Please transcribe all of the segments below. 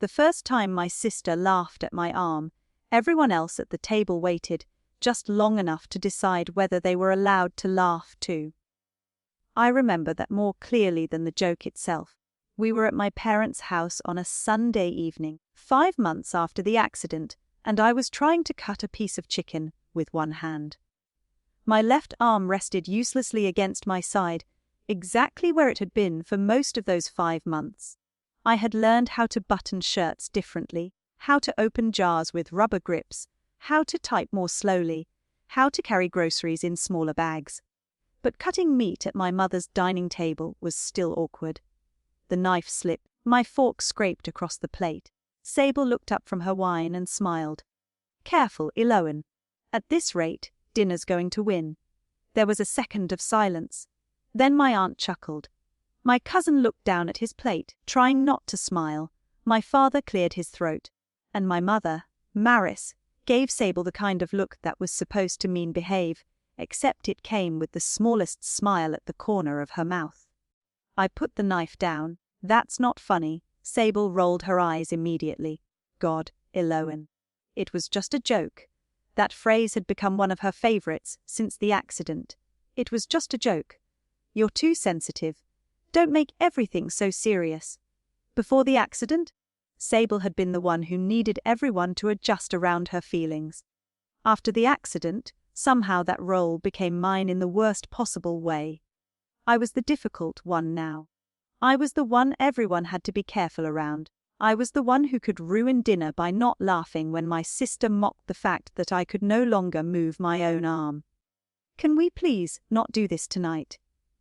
The first time my sister laughed at my arm, everyone else at the table waited just long enough to decide whether they were allowed to laugh too. I remember that more clearly than the joke itself. We were at my parents' house on a Sunday evening, 5 months after the accident, and I was trying to cut a piece of chicken with one hand. My left arm rested uselessly against my side, exactly where it had been for most of those 5 months. I had learned how to button shirts differently, how to open jars with rubber grips, how to type more slowly, how to carry groceries in smaller bags. But cutting meat at my mother's dining table was still awkward. The knife slipped, my fork scraped across the plate. Sable looked up from her wine and smiled. "Careful, Eloan. At this rate, dinner's going to win." There was a second of silence. Then my aunt chuckled. My cousin looked down at his plate, trying not to smile. My father cleared his throat. And my mother, Maris, gave Sable the kind of look that was supposed to mean behave, except it came with the smallest smile at the corner of her mouth. I put the knife down. "That's not funny." Sable rolled her eyes immediately. "God, Eloan. It was just a joke." That phrase had become one of her favorites since the accident. It was just a joke. "You're too sensitive. Don't make everything so serious." Before the accident, Sable had been the one who needed everyone to adjust around her feelings. After the accident, somehow that role became mine in the worst possible way. I was the difficult one now. I was the one everyone had to be careful around. I was the one who could ruin dinner by not laughing when my sister mocked the fact that I could no longer move my own arm. "Can we please not do this tonight?"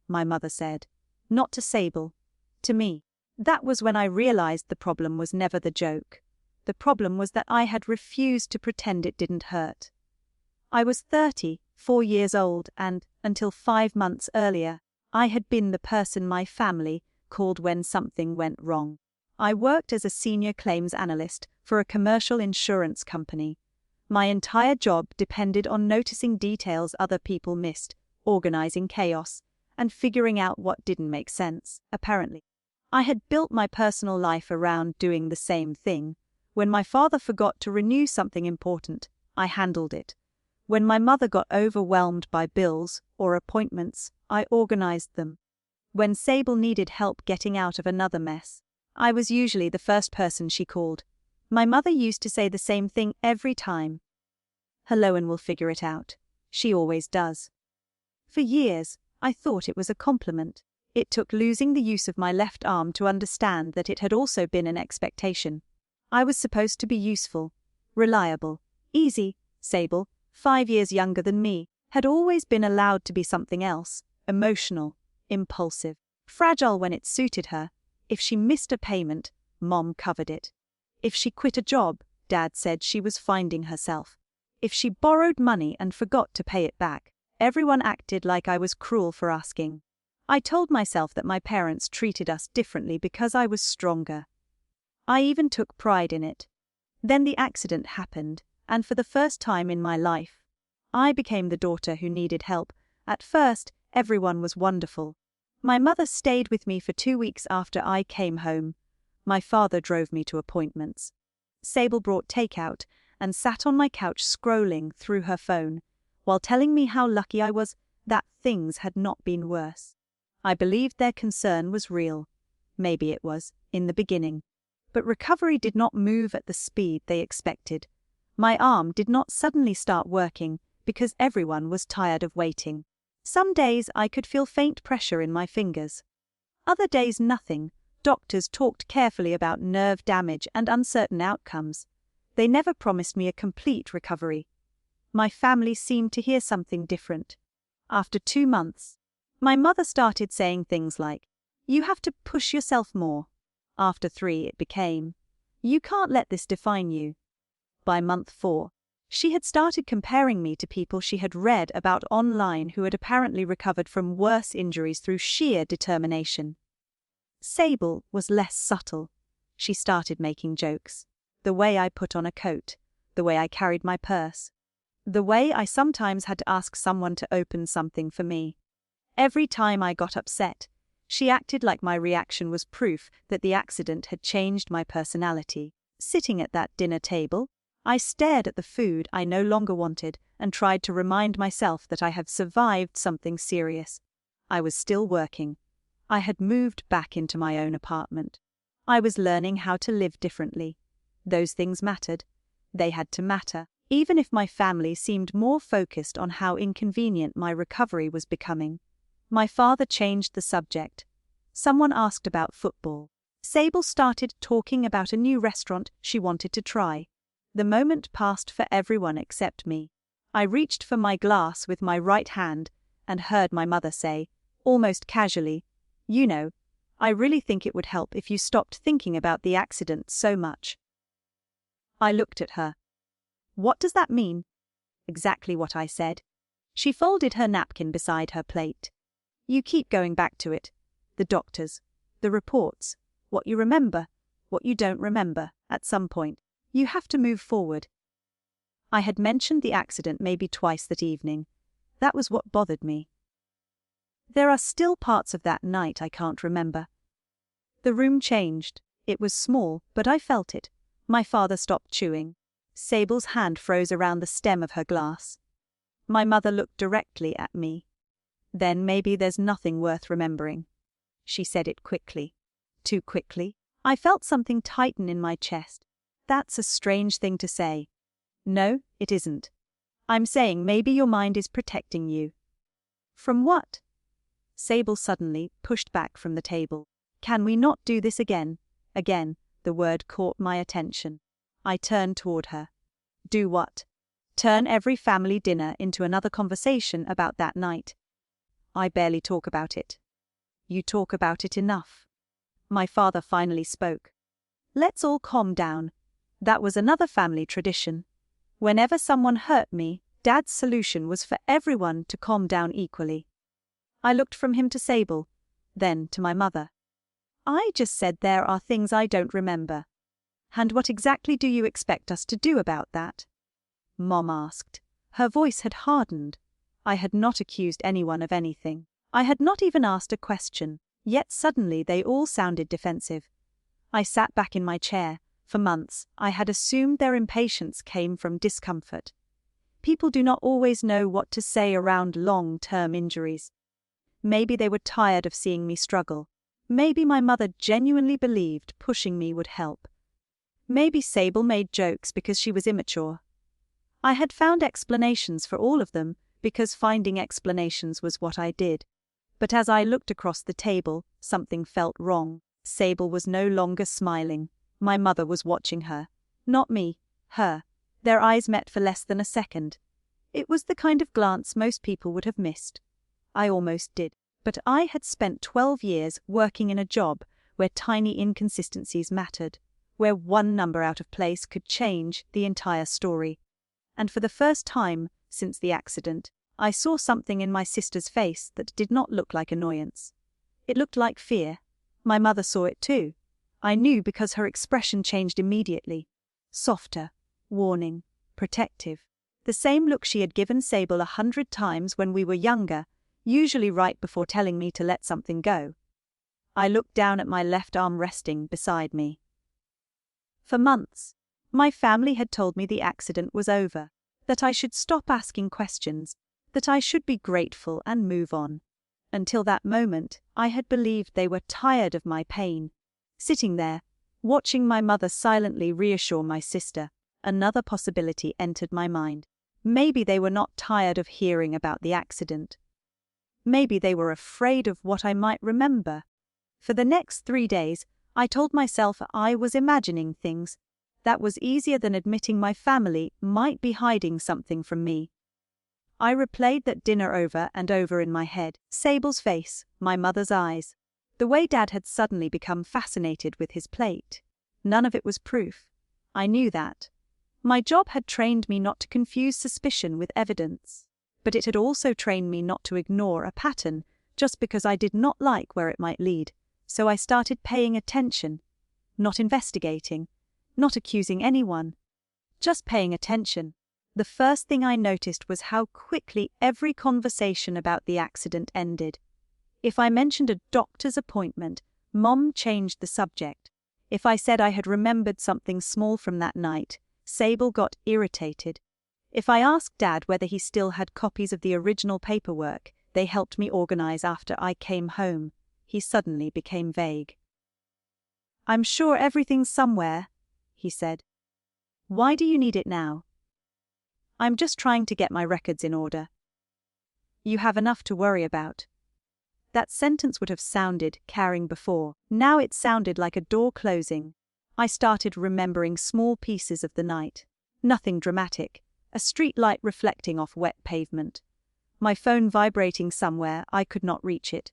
my mother said. Not to Sable, to me. That was when I realized the problem was never the joke. The problem was that I had refused to pretend it didn't hurt. I was 34 years old and, until 5 months earlier, I had been the person my family called when something went wrong. I worked as a senior claims analyst for a commercial insurance company. My entire job depended on noticing details other people missed, organizing chaos, and figuring out what didn't make sense, apparently. I had built my personal life around doing the same thing. When my father forgot to renew something important, I handled it. When my mother got overwhelmed by bills or appointments, I organized them. When Sable needed help getting out of another mess, I was usually the first person she called. My mother used to say the same thing every time. "Eloan will figure it out. She always does." For years, I thought it was a compliment. It took losing the use of my left arm to understand that it had also been an expectation. I was supposed to be useful, reliable, easy. Sable, 5 years younger than me, had always been allowed to be something else: emotional, impulsive, fragile when it suited her. If she missed a payment, Mom covered it. If she quit a job, Dad said she was finding herself. If she borrowed money and forgot to pay it back, everyone acted like I was cruel for asking. I told myself that my parents treated us differently because I was stronger. I even took pride in it. Then the accident happened, and for the first time in my life, I became the daughter who needed help. At first, everyone was wonderful. My mother stayed with me for 2 weeks after I came home. My father drove me to appointments. Sable brought takeout and sat on my couch scrolling through her phone, while telling me how lucky I was that things had not been worse. I believed their concern was real. Maybe it was, in the beginning. But recovery did not move at the speed they expected. My arm did not suddenly start working because everyone was tired of waiting. Some days I could feel faint pressure in my fingers. Other days nothing. Doctors talked carefully about nerve damage and uncertain outcomes. They never promised me a complete recovery. My family seemed to hear something different. After 2 months, my mother started saying things like, "You have to push yourself more." After 3, it became, "You can't let this define you." By month 4, she had started comparing me to people she had read about online who had apparently recovered from worse injuries through sheer determination. Sable was less subtle. She started making jokes. The way I put on a coat, the way I carried my purse, the way I sometimes had to ask someone to open something for me. Every time I got upset, She acted like my reaction was proof that the accident had changed my personality. Sitting at that dinner table, I stared at the food I no longer wanted and tried to remind myself that I had survived something serious. I was still working. I had moved back into my own apartment. I was learning how to live differently. Those things mattered. They had to matter, even if my family seemed more focused on how inconvenient my recovery was becoming. My father changed the subject. Someone asked about football. Sable started talking about a new restaurant she wanted to try. The moment passed for everyone except me. I reached for my glass with my right hand and heard my mother say, almost casually, "You know, I really think it would help if you stopped thinking about the accident so much." I looked at her. "What does that mean?" Exactly what I said. She folded her napkin beside her plate. "You keep going back to it. The doctors, the reports, what you remember, what you don't remember, at some point. You have to move forward." I had mentioned the accident maybe twice that evening. That was what bothered me. There are still parts of that night I can't remember. The room changed. It was small, but I felt it. My father stopped chewing. Sable's hand froze around the stem of her glass. My mother looked directly at me. "Then maybe there's nothing worth remembering." She said it quickly. Too quickly. I felt something tighten in my chest. That's a strange thing to say. No, it isn't. I'm saying maybe your mind is protecting you. From what? Sable suddenly pushed back from the table. "Can we not do this again?" Again, the word caught my attention. I turned toward her. "Do what?" "Turn every family dinner into another conversation about that night." "I barely talk about it." "You talk about it enough." My father finally spoke. "Let's all calm down. That was another family tradition. Whenever someone hurt me, Dad's solution was for everyone to calm down equally." I looked from him to Sable, then to my mother. "I just said there are things I don't remember. And what exactly do you expect us to do about that?" Mom asked. Her voice had hardened. I had not accused anyone of anything. I had not even asked a question, yet suddenly they all sounded defensive. I sat back in my chair. For months, I had assumed their impatience came from discomfort. People do not always know what to say around long-term injuries. Maybe they were tired of seeing me struggle. Maybe my mother genuinely believed pushing me would help. Maybe Sable made jokes because she was immature. I had found explanations for all of them because finding explanations was what I did. But as I looked across the table, something felt wrong. Sable was no longer smiling. My mother was watching her. Not me, her. Their eyes met for less than a second. It was the kind of glance most people would have missed. I almost did. But I had spent 12 years working in a job where tiny inconsistencies mattered, where one number out of place could change the entire story. And for the first time since the accident, I saw something in my sister's face that did not look like annoyance. It looked like fear. My mother saw it too. I knew because her expression changed immediately. Softer, warning, protective. The same look she had given Sable 100 times when we were younger, usually right before telling me to let something go. I looked down at my left arm resting beside me. For months, my family had told me the accident was over, that I should stop asking questions, that I should be grateful and move on. Until that moment, I had believed they were tired of my pain. Sitting there, watching my mother silently reassure my sister, another possibility entered my mind. Maybe they were not tired of hearing about the accident. Maybe they were afraid of what I might remember. For the next 3 days, I told myself I was imagining things. That was easier than admitting my family might be hiding something from me. I replayed that dinner over and over in my head. Sable's face, my mother's eyes. The way Dad had suddenly become fascinated with his plate. None of it was proof. I knew that. My job had trained me not to confuse suspicion with evidence. But it had also trained me not to ignore a pattern just because I did not like where it might lead. So I started paying attention. Not investigating. Not accusing anyone. Just paying attention. The first thing I noticed was how quickly every conversation about the accident ended. If I mentioned a doctor's appointment, Mom changed the subject. If I said I had remembered something small from that night, Sable got irritated. If I asked Dad whether he still had copies of the original paperwork they helped me organize after I came home, he suddenly became vague. "I'm sure everything's somewhere," he said. "Why do you need it now?" "I'm just trying to get my records in order." "You have enough to worry about." That sentence would have sounded caring before. Now it sounded like a door closing. I started remembering small pieces of the night. Nothing dramatic. A street light reflecting off wet pavement. My phone vibrating somewhere I could not reach it.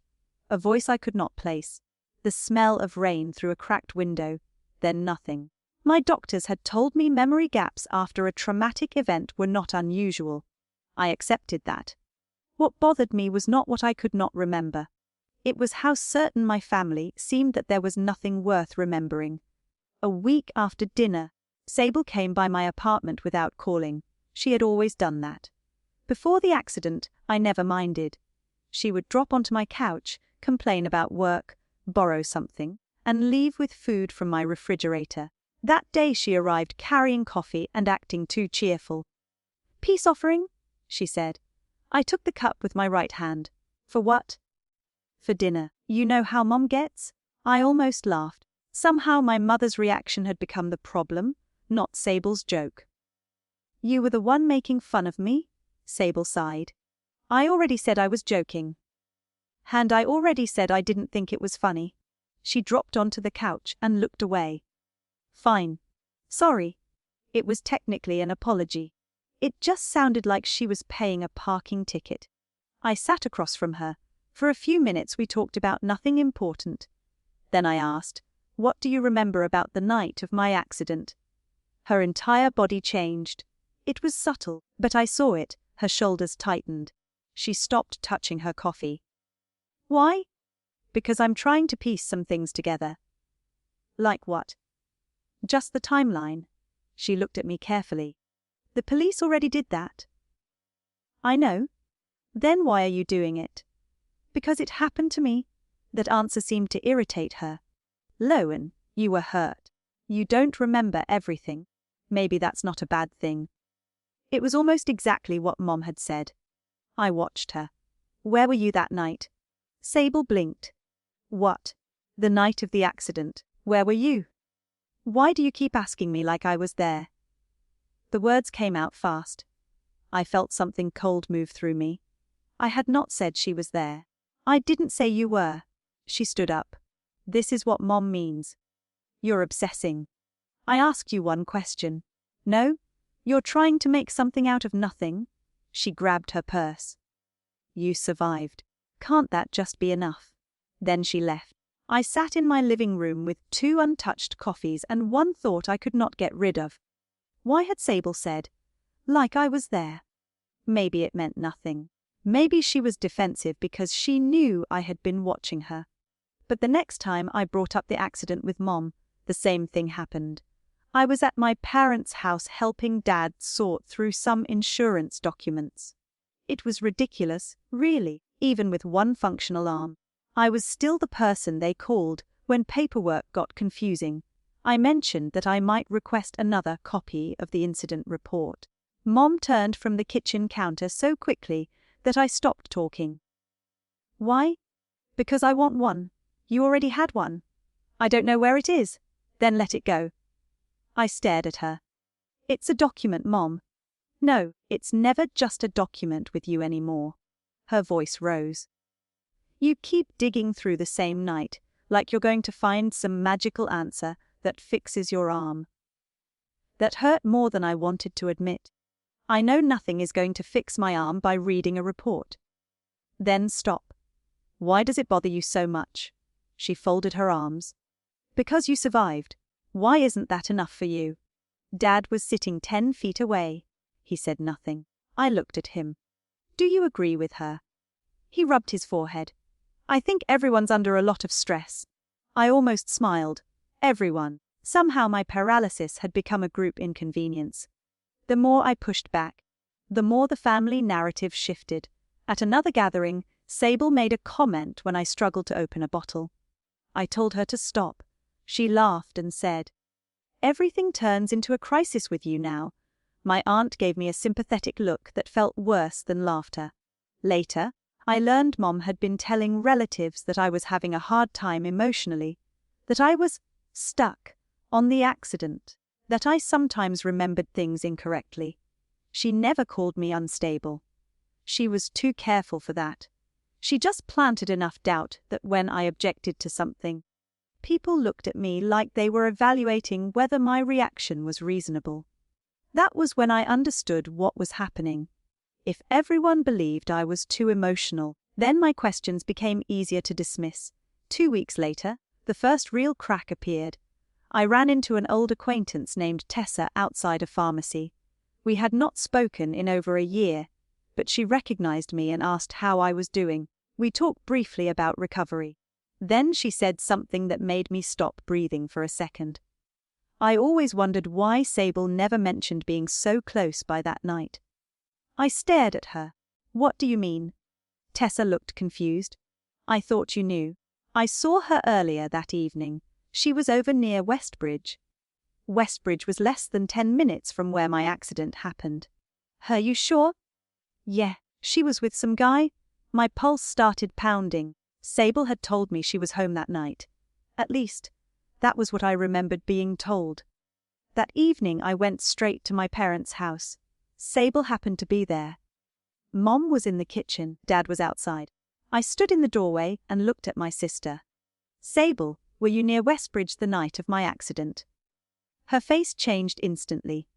A voice I could not place. The smell of rain through a cracked window. Then nothing. My doctors had told me memory gaps after a traumatic event were not unusual. I accepted that. What bothered me was not what I could not remember. It was how certain my family seemed that there was nothing worth remembering. A week after dinner, Sable came by my apartment without calling. She had always done that. Before the accident, I never minded. She would drop onto my couch, complain about work, borrow something, and leave with food from my refrigerator. That day she arrived carrying coffee and acting too cheerful. "Peace offering?" she said. I took the cup with my right hand. "For what?" "For dinner. You know how Mom gets?" I almost laughed. Somehow my mother's reaction had become the problem, not Sable's joke. "You were the one making fun of me?" Sable sighed. "I already said I was joking." "And I already said I didn't think it was funny." She dropped onto the couch and looked away. "Fine. Sorry." It was technically an apology. It just sounded like she was paying a parking ticket. I sat across from her. For a few minutes we talked about nothing important. Then I asked, "What do you remember about the night of my accident?" Her entire body changed. It was subtle, but I saw it. Her shoulders tightened. She stopped touching her coffee. "Why?" "Because I'm trying to piece some things together." "Like what?" "Just the timeline." She looked at me carefully. "The police already did that." "I know." "Then why are you doing it?" "Because it happened to me." That answer seemed to irritate her. "Lowen, you were hurt. You don't remember everything. Maybe that's not a bad thing." It was almost exactly what Mom had said. I watched her. "Where were you that night?" Sable blinked. "What?" "The night of the accident. Where were you?" "Why do you keep asking me like I was there?" The words came out fast. I felt something cold move through me. I had not said she was there. "I didn't say you were." She stood up. "This is what Mom means. You're obsessing. I asked you one question. No? You're trying to make something out of nothing?" She grabbed her purse. "You survived. Can't that just be enough?" Then she left. I sat in my living room with 2 untouched coffees and one thought I could not get rid of. Why had Sable said, "Like I was there"? Maybe it meant nothing. Maybe she was defensive because she knew I had been watching her. But the next time I brought up the accident with Mom, the same thing happened. I was at my parents' house helping Dad sort through some insurance documents. It was ridiculous, really, even with one functional arm. I was still the person they called when paperwork got confusing. I mentioned that I might request another copy of the incident report. Mom turned from the kitchen counter so quickly that I stopped talking. "Why?" "Because I want one." "You already had one." "I don't know where it is." "Then let it go." I stared at her. "It's a document, Mom." "No, it's never just a document with you anymore." Her voice rose. "You keep digging through the same night, like you're going to find some magical answer that fixes your arm." That hurt more than I wanted to admit. I know nothing is going to fix my arm by reading a report. Then stop. Why does it bother you so much? She folded her arms. Because you survived. Why isn't that enough for you? Dad was sitting 10 feet away. He said nothing. I looked at him. Do you agree with her? He rubbed his forehead. I think everyone's under a lot of stress. I almost smiled. Everyone. Somehow my paralysis had become a group inconvenience. The more I pushed back, the more the family narrative shifted. At another gathering, Sable made a comment when I struggled to open a bottle. I told her to stop. She laughed and said, "Everything turns into a crisis with you now." My aunt gave me a sympathetic look that felt worse than laughter. Later, I learned Mom had been telling relatives that I was having a hard time emotionally, that I was stuck on the accident, that I sometimes remembered things incorrectly. She never called me unstable. She was too careful for that. She just planted enough doubt that when I objected to something, people looked at me like they were evaluating whether my reaction was reasonable. That was when I understood what was happening. If everyone believed I was too emotional, then my questions became easier to dismiss. 2 weeks later, the first real crack appeared. I ran into an old acquaintance named Tessa outside a pharmacy. We had not spoken in over a year, but she recognized me and asked how I was doing. We talked briefly about recovery. Then she said something that made me stop breathing for a second. I always wondered why Sable never mentioned being so close by that night. I stared at her. "What do you mean?" Tessa looked confused. "I thought you knew. I saw her earlier that evening. She was over near Westbridge." Westbridge was less than 10 minutes from where my accident happened. "Are you sure?" "Yeah, she was with some guy." My pulse started pounding. Sable had told me she was home that night. At least, that was what I remembered being told. That evening I went straight to my parents' house. Sable happened to be there. Mom was in the kitchen, Dad was outside. I stood in the doorway and looked at my sister. "Sable, were you near Westbridge the night of my accident?" Her face changed instantly.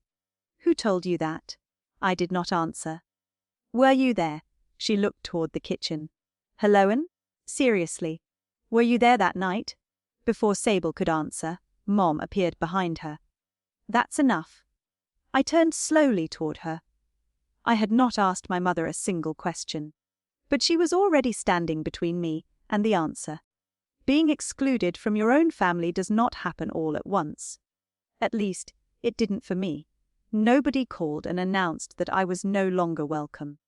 "Who told you that?" I did not answer. "Were you there?" She looked toward the kitchen. "Helloan? Seriously, were you there that night?" Before Sable could answer, Mom appeared behind her. "That's enough." I turned slowly toward her. I had not asked my mother a single question, but she was already standing between me and the answer. Being excluded from your own family does not happen all at once. At least, it didn't for me. Nobody called and announced that I was no longer welcome.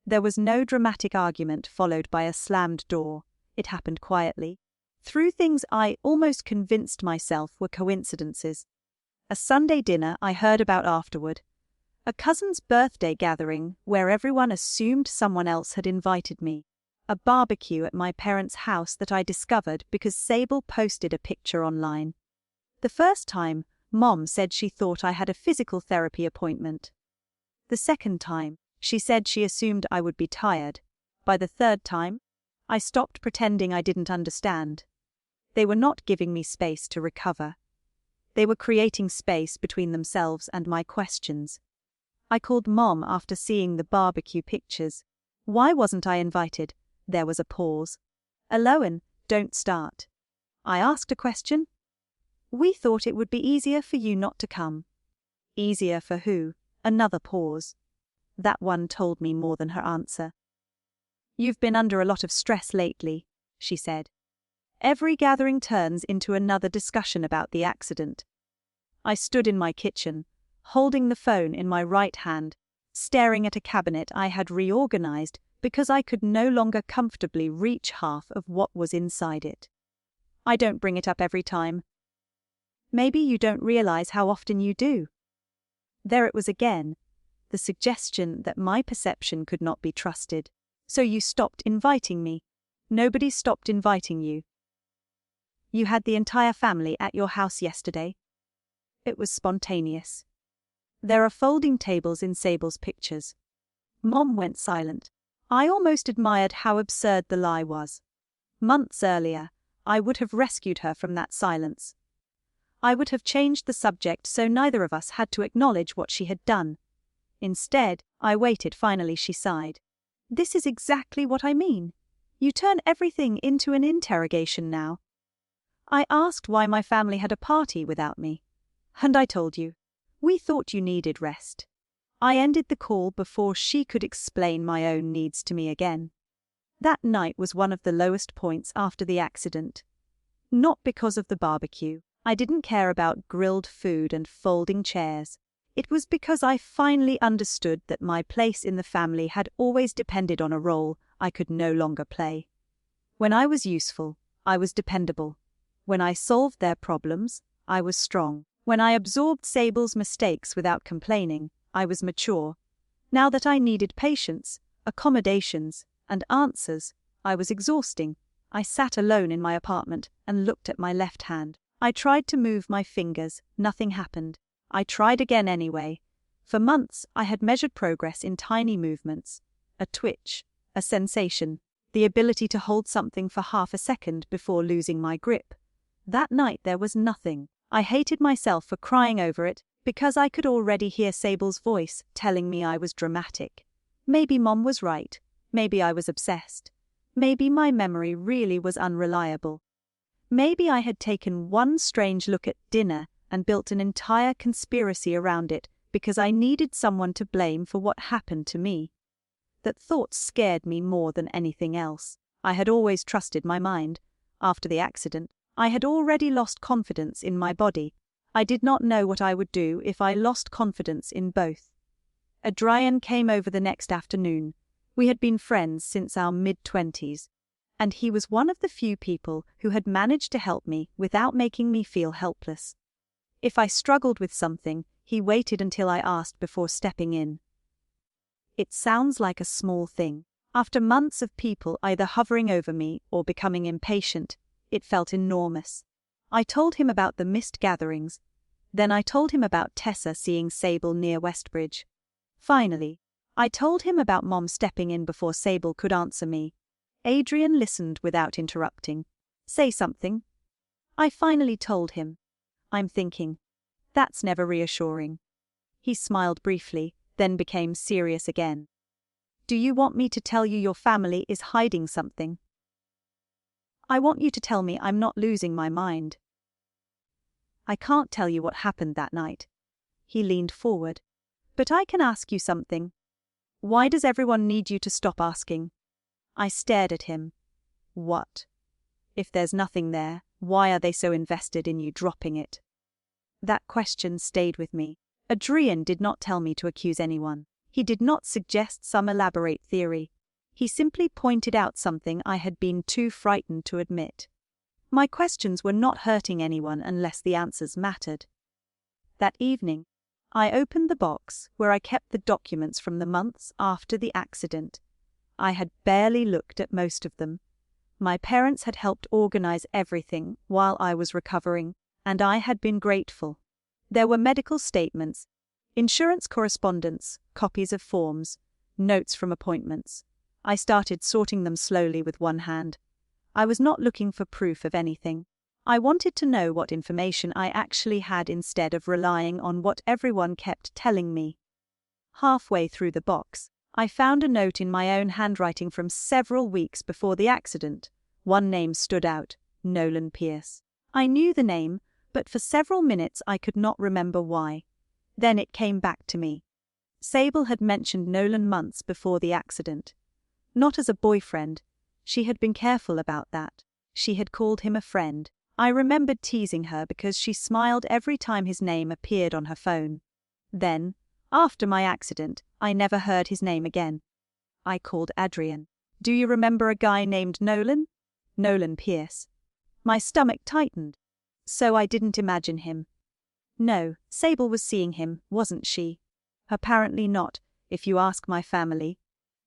There was no dramatic argument followed by a slammed door. It happened quietly, through things I almost convinced myself were coincidences. A Sunday dinner I heard about afterward. A cousin's birthday gathering where everyone assumed someone else had invited me. A barbecue at my parents' house that I discovered because Sable posted a picture online. The first time, Mom said she thought I had a physical therapy appointment. The second time, she said she assumed I would be tired. By the third time, I stopped pretending I didn't understand. They were not giving me space to recover. They were creating space between themselves and my questions. I called Mom after seeing the barbecue pictures. "Why wasn't I invited?" There was a pause. "Aloan, don't start." I asked a question. "We thought it would be easier for you not to come." "Easier for who?" Another pause. That one told me more than her answer. "You've been under a lot of stress lately," she said. Every gathering turns into another discussion about the accident. I stood in my kitchen, holding the phone in my right hand, staring at a cabinet I had reorganized because I could no longer comfortably reach half of what was inside it. "I don't bring it up every time." "Maybe you don't realize how often you do." There it was again, the suggestion that my perception could not be trusted. "So you stopped inviting me." "Nobody stopped inviting you." "You had the entire family at your house yesterday." It was spontaneous. There are folding tables in Sable's pictures. Mom went silent. I almost admired how absurd the lie was. Months earlier, I would have rescued her from that silence. I would have changed the subject so neither of us had to acknowledge what she had done. Instead, I waited. Finally, she sighed. "This is exactly what I mean. You turn everything into an interrogation now." I asked why my family had a party without me. "And I told you. We thought you needed rest." I ended the call before she could explain my own needs to me again. That night was one of the lowest points after the accident. Not because of the barbecue. I didn't care about grilled food and folding chairs. It was because I finally understood that my place in the family had always depended on a role I could no longer play. When I was useful, I was dependable. When I solved their problems, I was strong. When I absorbed Sable's mistakes without complaining, I was mature. Now that I needed patience, accommodations, and answers, I was exhausting. I sat alone in my apartment and looked at my left hand. I tried to move my fingers, nothing happened. I tried again anyway. For months, I had measured progress in tiny movements. A twitch, a sensation, the ability to hold something for half a second before losing my grip. That night there was nothing. I hated myself for crying over it, because I could already hear Sable's voice telling me I was dramatic. Maybe Mom was right. Maybe I was obsessed. Maybe my memory really was unreliable. Maybe I had taken one strange look at dinner and built an entire conspiracy around it because I needed someone to blame for what happened to me. That thought scared me more than anything else. I had always trusted my mind. After the accident, I had already lost confidence in my body. I did not know what I would do if I lost confidence in both. Adrian came over the next afternoon. We had been friends since our mid-20s, and he was one of the few people who had managed to help me without making me feel helpless. If I struggled with something, he waited until I asked before stepping in. It sounds like a small thing. After months of people either hovering over me or becoming impatient, it felt enormous. I told him about the missed gatherings. Then I told him about Tessa seeing Sable near Westbridge. Finally, I told him about Mom stepping in before Sable could answer me. Adrian listened without interrupting. Say something. I finally told him. I'm thinking. That's never reassuring. He smiled briefly, then became serious again. Do you want me to tell you your family is hiding something? I want you to tell me I'm not losing my mind. I can't tell you what happened that night. He leaned forward. But I can ask you something. Why does everyone need you to stop asking? I stared at him. What? If there's nothing there, why are they so invested in you dropping it? That question stayed with me. Adrian did not tell me to accuse anyone. He did not suggest some elaborate theory. He simply pointed out something I had been too frightened to admit. My questions were not hurting anyone unless the answers mattered. That evening, I opened the box where I kept the documents from the months after the accident. I had barely looked at most of them. My parents had helped organize everything while I was recovering, and I had been grateful. There were medical statements, insurance correspondence, copies of forms, notes from appointments. I started sorting them slowly with one hand. I was not looking for proof of anything. I wanted to know what information I actually had instead of relying on what everyone kept telling me. Halfway through the box, I found a note in my own handwriting from several weeks before the accident. One name stood out, Nolan Pierce. I knew the name, but for several minutes I could not remember why. Then it came back to me. Sable had mentioned Nolan months before the accident. Not as a boyfriend. She had been careful about that. She had called him a friend. I remembered teasing her because she smiled every time his name appeared on her phone. Then, after my accident, I never heard his name again. I called Adrian. Do you remember a guy named Nolan? Nolan Pierce. My stomach tightened. So I didn't imagine him. No, Sable was seeing him, wasn't she? Apparently not, if you ask my family.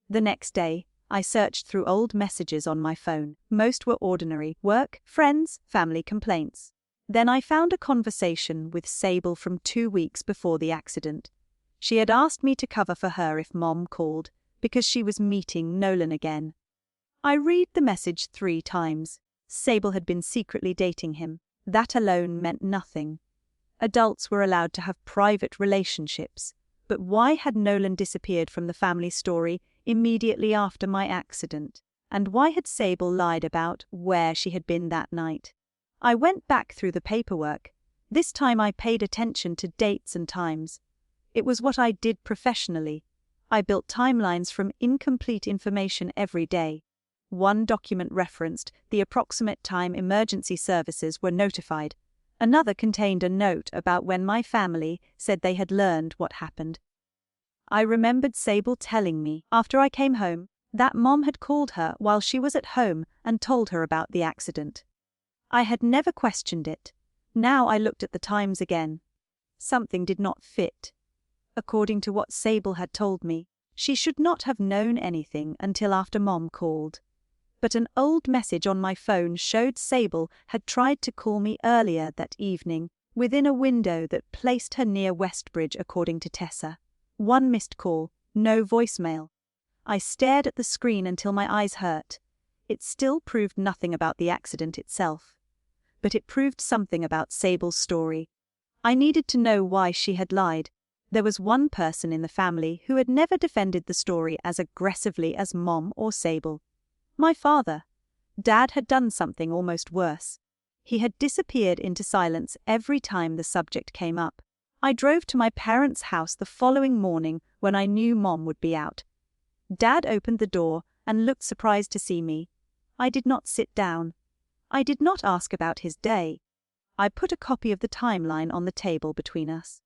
The next day, I searched through old messages on my phone. Most were ordinary: work, friends, family complaints. Then I found a conversation with Sable from 2 weeks before the accident. She had asked me to cover for her if Mom called, because she was meeting Nolan again. I read the message 3 times. Sable had been secretly dating him. That alone meant nothing. Adults were allowed to have private relationships, but why had Nolan disappeared from the family story immediately after my accident? And why had Sable lied about where she had been that night? I went back through the paperwork. This time I paid attention to dates and times. It was what I did professionally. I built timelines from incomplete information every day. One document referenced the approximate time emergency services were notified. Another contained a note about when my family said they had learned what happened. I remembered Sable telling me, after I came home, That Mom had called her while she was at home and told her about the accident. I had never questioned it. Now I looked at the times again. Something did not fit. According to what Sable had told me, she should not have known anything until after Mom called. But an old message on my phone showed Sable had tried to call me earlier that evening, within a window that placed her near Westbridge according to Tessa. 1 missed call, no voicemail. I stared at the screen until my eyes hurt. It still proved nothing about the accident itself. But it proved something about Sable's story. I needed to know why she had lied. There was one person in the family who had never defended the story as aggressively as Mom or Sable. My father. Dad had done something almost worse. He had disappeared into silence every time the subject came up. I drove to my parents' house the following morning when I knew Mom would be out. Dad opened the door and looked surprised to see me. I did not sit down. I did not ask about his day. I put a copy of the timeline on the table between us.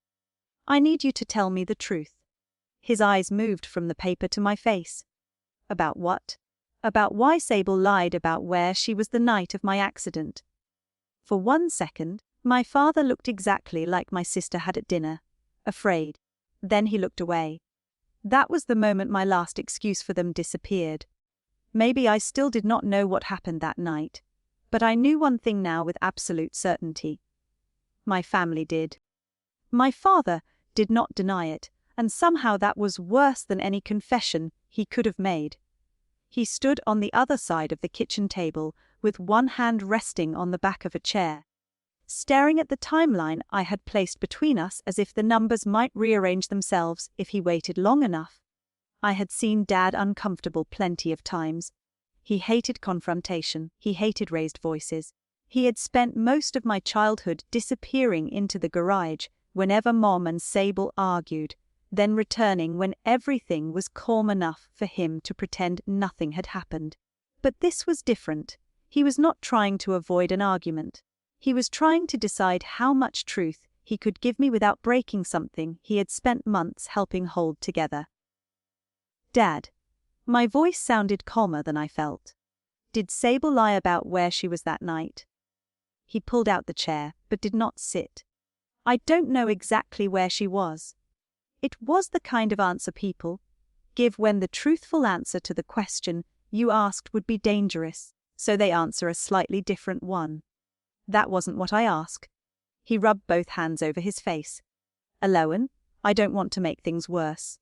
I need you to tell me the truth. His eyes moved from the paper to my face. About what? About why Sable lied about where she was the night of my accident. For 1 second, my father looked exactly like my sister had at dinner, afraid. Then he looked away. That was the moment my last excuse for them disappeared. Maybe I still did not know what happened that night, but I knew one thing now with absolute certainty. My family did. My father did not deny it, and somehow that was worse than any confession he could have made. He stood on the other side of the kitchen table with one hand resting on the back of a chair, staring at the timeline I had placed between us as if the numbers might rearrange themselves if he waited long enough. I had seen Dad uncomfortable plenty of times. He hated confrontation, he hated raised voices. He had spent most of my childhood disappearing into the garage whenever Mom and Sable argued, then returning when everything was calm enough for him to pretend nothing had happened. But this was different. He was not trying to avoid an argument. He was trying to decide how much truth he could give me without breaking something he had spent months helping hold together. Dad. My voice sounded calmer than I felt. Did Sable lie about where she was that night? He pulled out the chair, but did not sit. I don't know exactly where she was. It was the kind of answer people give when the truthful answer to the question you asked would be dangerous, so they answer a slightly different one. That wasn't what I asked. He rubbed both hands over his face. Aloan, I don't want to make things worse.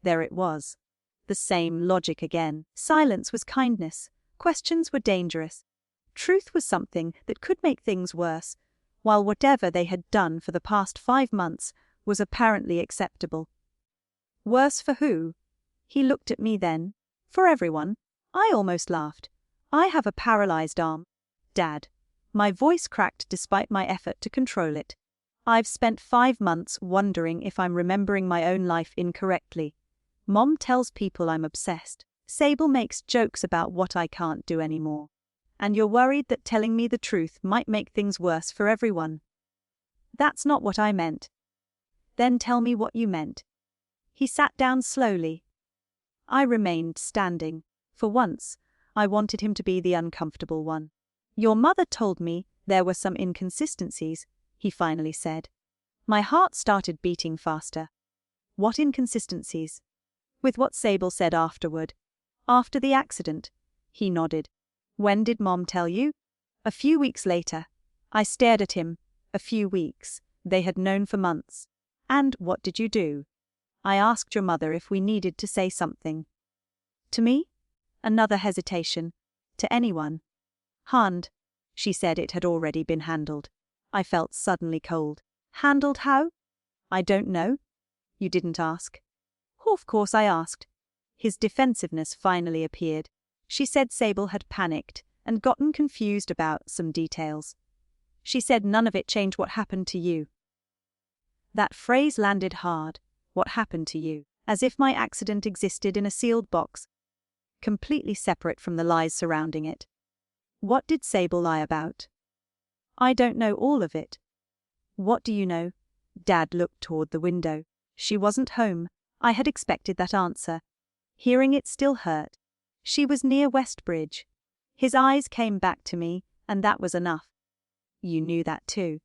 There it was. The same logic again. Silence was kindness. Questions were dangerous. Truth was something that could make things worse, while whatever they had done for the past 5 months was apparently acceptable. Worse for who? He looked at me then. For everyone. I almost laughed. I have a paralyzed arm. Dad. My voice cracked despite my effort to control it. I've spent 5 months wondering if I'm remembering my own life incorrectly. Mom tells people I'm obsessed. Sable makes jokes about what I can't do anymore. And you're worried that telling me the truth might make things worse for everyone. That's not what I meant. Then tell me what you meant. He sat down slowly. I remained standing. For once, I wanted him to be the uncomfortable one. Your mother told me there were some inconsistencies, he finally said. My heart started beating faster. What inconsistencies? With what Sable said afterward. After the accident. He nodded. When did Mom tell you? A few weeks later. I stared at him. A few weeks. They had known for months. And what did you do? I asked your mother if we needed to say something. To me? Another hesitation. To anyone. Hand. She said it had already been handled. I felt suddenly cold. Handled how? I don't know. You didn't ask. Of course I asked. His defensiveness finally appeared. She said Sable had panicked and gotten confused about some details. She said none of it changed what happened to you. That phrase landed hard. What happened to you? As if my accident existed in a sealed box, completely separate from the lies surrounding it. What did Sable lie about? I don't know all of it. What do you know? Dad looked toward the window. She wasn't home. I had expected that answer. Hearing it still hurt. She was near Westbridge. His eyes came back to me, and that was enough. You knew that too.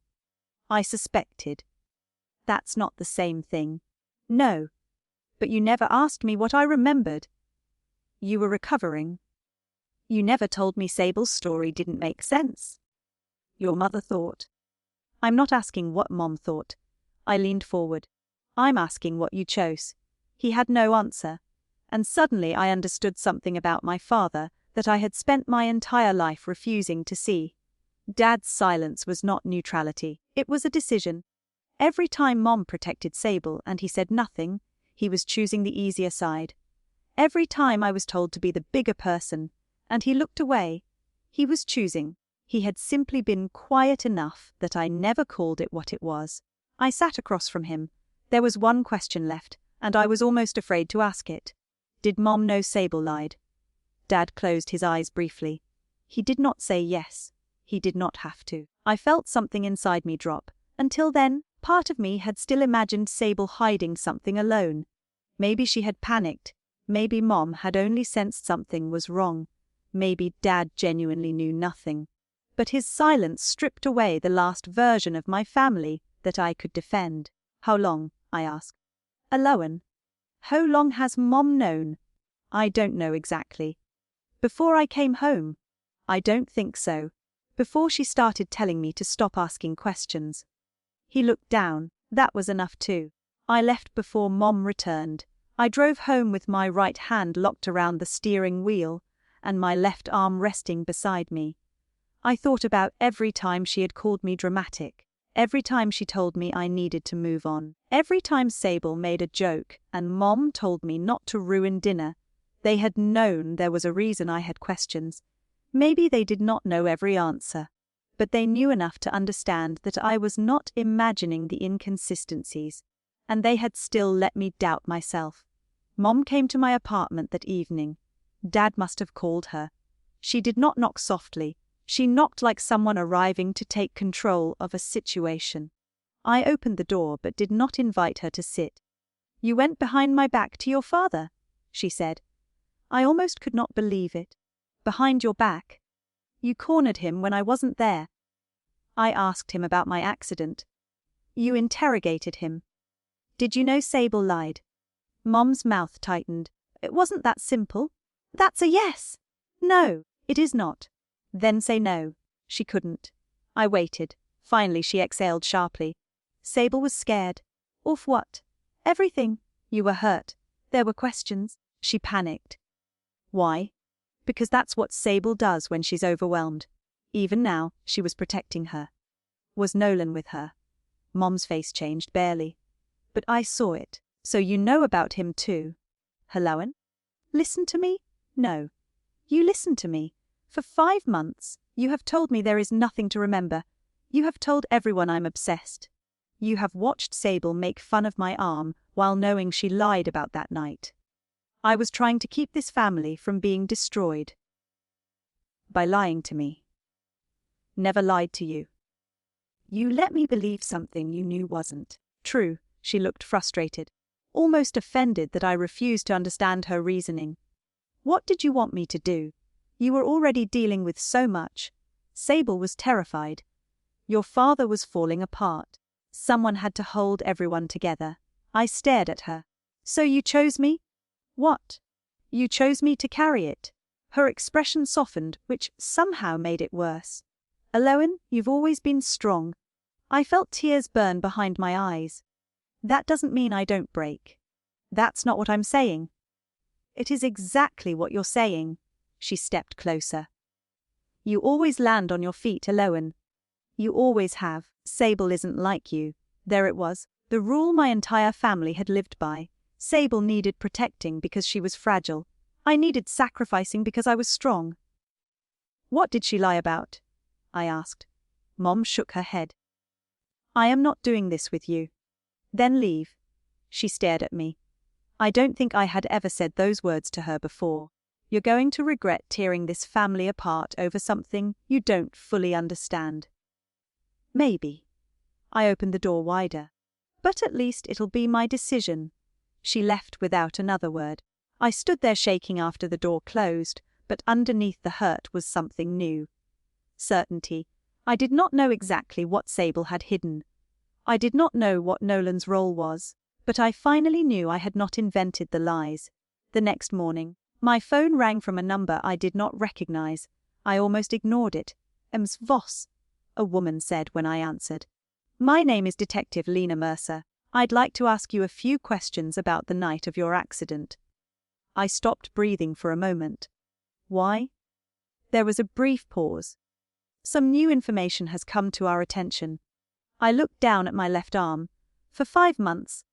I suspected. That's not the same thing. No. But you never asked me what I remembered. You were recovering. You never told me Sable's story didn't make sense. Your mother thought. I'm not asking what Mom thought. I leaned forward. I'm asking what you chose. He had no answer. And suddenly I understood something about my father that I had spent my entire life refusing to see. Dad's silence was not neutrality, it was a decision. Every time Mom protected Sable and he said nothing, he was choosing the easier side. Every time I was told to be the bigger person, and he looked away, he was choosing. He had simply been quiet enough that I never called it what it was. I sat across from him. There was one question left, and I was almost afraid to ask it. Did Mom know Sable lied? Dad closed his eyes briefly. He did not say yes. He did not have to. I felt something inside me drop. Until then, part of me had still imagined Sable hiding something alone. Maybe she had panicked. Maybe Mom had only sensed something was wrong. Maybe Dad genuinely knew nothing. But his silence stripped away the last version of my family that I could defend. How long? I asked. Alone. How long has Mom known? I don't know exactly. Before I came home? I don't think so. Before she started telling me to stop asking questions. He looked down. That was enough too. I left before Mom returned. I drove home with my right hand locked around the steering wheel and my left arm resting beside me. I thought about every time she had called me dramatic. Every time she told me I needed to move on. Every time Sable made a joke and Mom told me not to ruin dinner. They had known there was a reason I had questions. Maybe they did not know every answer. But they knew enough to understand that I was not imagining the inconsistencies. And they had still let me doubt myself. Mom came to my apartment that evening. Dad must have called her. She did not knock softly. She knocked like someone arriving to take control of a situation. I opened the door but did not invite her to sit. You went behind my back to your father, she said. I almost could not believe it. Behind your back. You cornered him when I wasn't there. I asked him about my accident. You interrogated him. Did you know Sable lied? Mom's mouth tightened. It wasn't that simple. That's a yes. No, it is not. Then say no. She couldn't. I waited. Finally she exhaled sharply. Sable was scared. Of what? Everything. You were hurt. There were questions. She panicked. Why? Because that's what Sable does when she's overwhelmed. Even now, she was protecting her. Was Nolan with her? Mom's face changed barely. But I saw it. So you know about him too. Helloan? Listen to me? No. You listen to me. For 5 months, you have told me there is nothing to remember. You have told everyone I'm obsessed. You have watched Sable make fun of my arm while knowing she lied about that night. I was trying to keep this family from being destroyed. By lying to me. Never lied to you. You let me believe something you knew wasn't true. She looked frustrated, almost offended that I refused to understand her reasoning. What did you want me to do? You were already dealing with so much. Sable was terrified. Your father was falling apart. Someone had to hold everyone together. I stared at her. So you chose me? What? You chose me to carry it. Her expression softened, which somehow made it worse. Aloan, you've always been strong. I felt tears burn behind my eyes. That doesn't mean I don't break. That's not what I'm saying. It is exactly what you're saying. She stepped closer. You always land on your feet, Aloan. You always have. Sable isn't like you. There it was, the rule my entire family had lived by. Sable needed protecting because she was fragile. I needed sacrificing because I was strong. What did she lie about? I asked. Mom shook her head. I am not doing this with you. Then leave. She stared at me. I don't think I had ever said those words to her before. You're going to regret tearing this family apart over something you don't fully understand. Maybe. I opened the door wider. But at least it'll be my decision. She left without another word. I stood there shaking after the door closed, but underneath the hurt was something new. Certainty. I did not know exactly what Sable had hidden. I did not know what Nolan's role was, but I finally knew I had not invented the lies. The next morning, my phone rang from a number I did not recognize. I almost ignored it. "Ms. Voss," a woman said when I answered. "My name is Detective Lena Mercer. I'd like to ask you a few questions about the night of your accident." I stopped breathing for a moment. "Why?" There was a brief pause. "Some new information has come to our attention." I looked down at my left arm. For 5 months,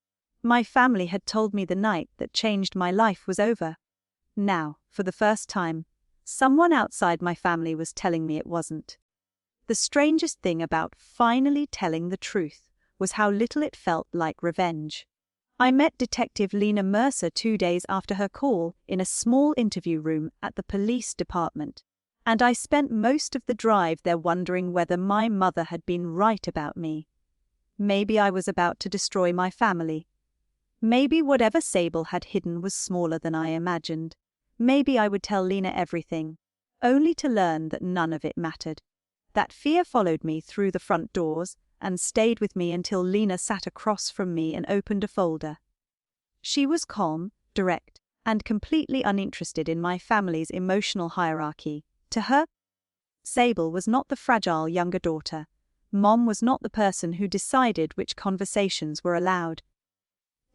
my family had told me the night that changed my life was over. Now, for the first time, someone outside my family was telling me it wasn't. The strangest thing about finally telling the truth was how little it felt like revenge. I met Detective Lena Mercer 2 days after her call in a small interview room at the police department, and I spent most of the drive there wondering whether my mother had been right about me. Maybe I was about to destroy my family. Maybe whatever Sable had hidden was smaller than I imagined. Maybe I would tell Lena everything, only to learn that none of it mattered. That fear followed me through the front doors and stayed with me until Lena sat across from me and opened a folder. She was calm, direct, and completely uninterested in my family's emotional hierarchy. To her, Sable was not the fragile younger daughter. Mom was not the person who decided which conversations were allowed.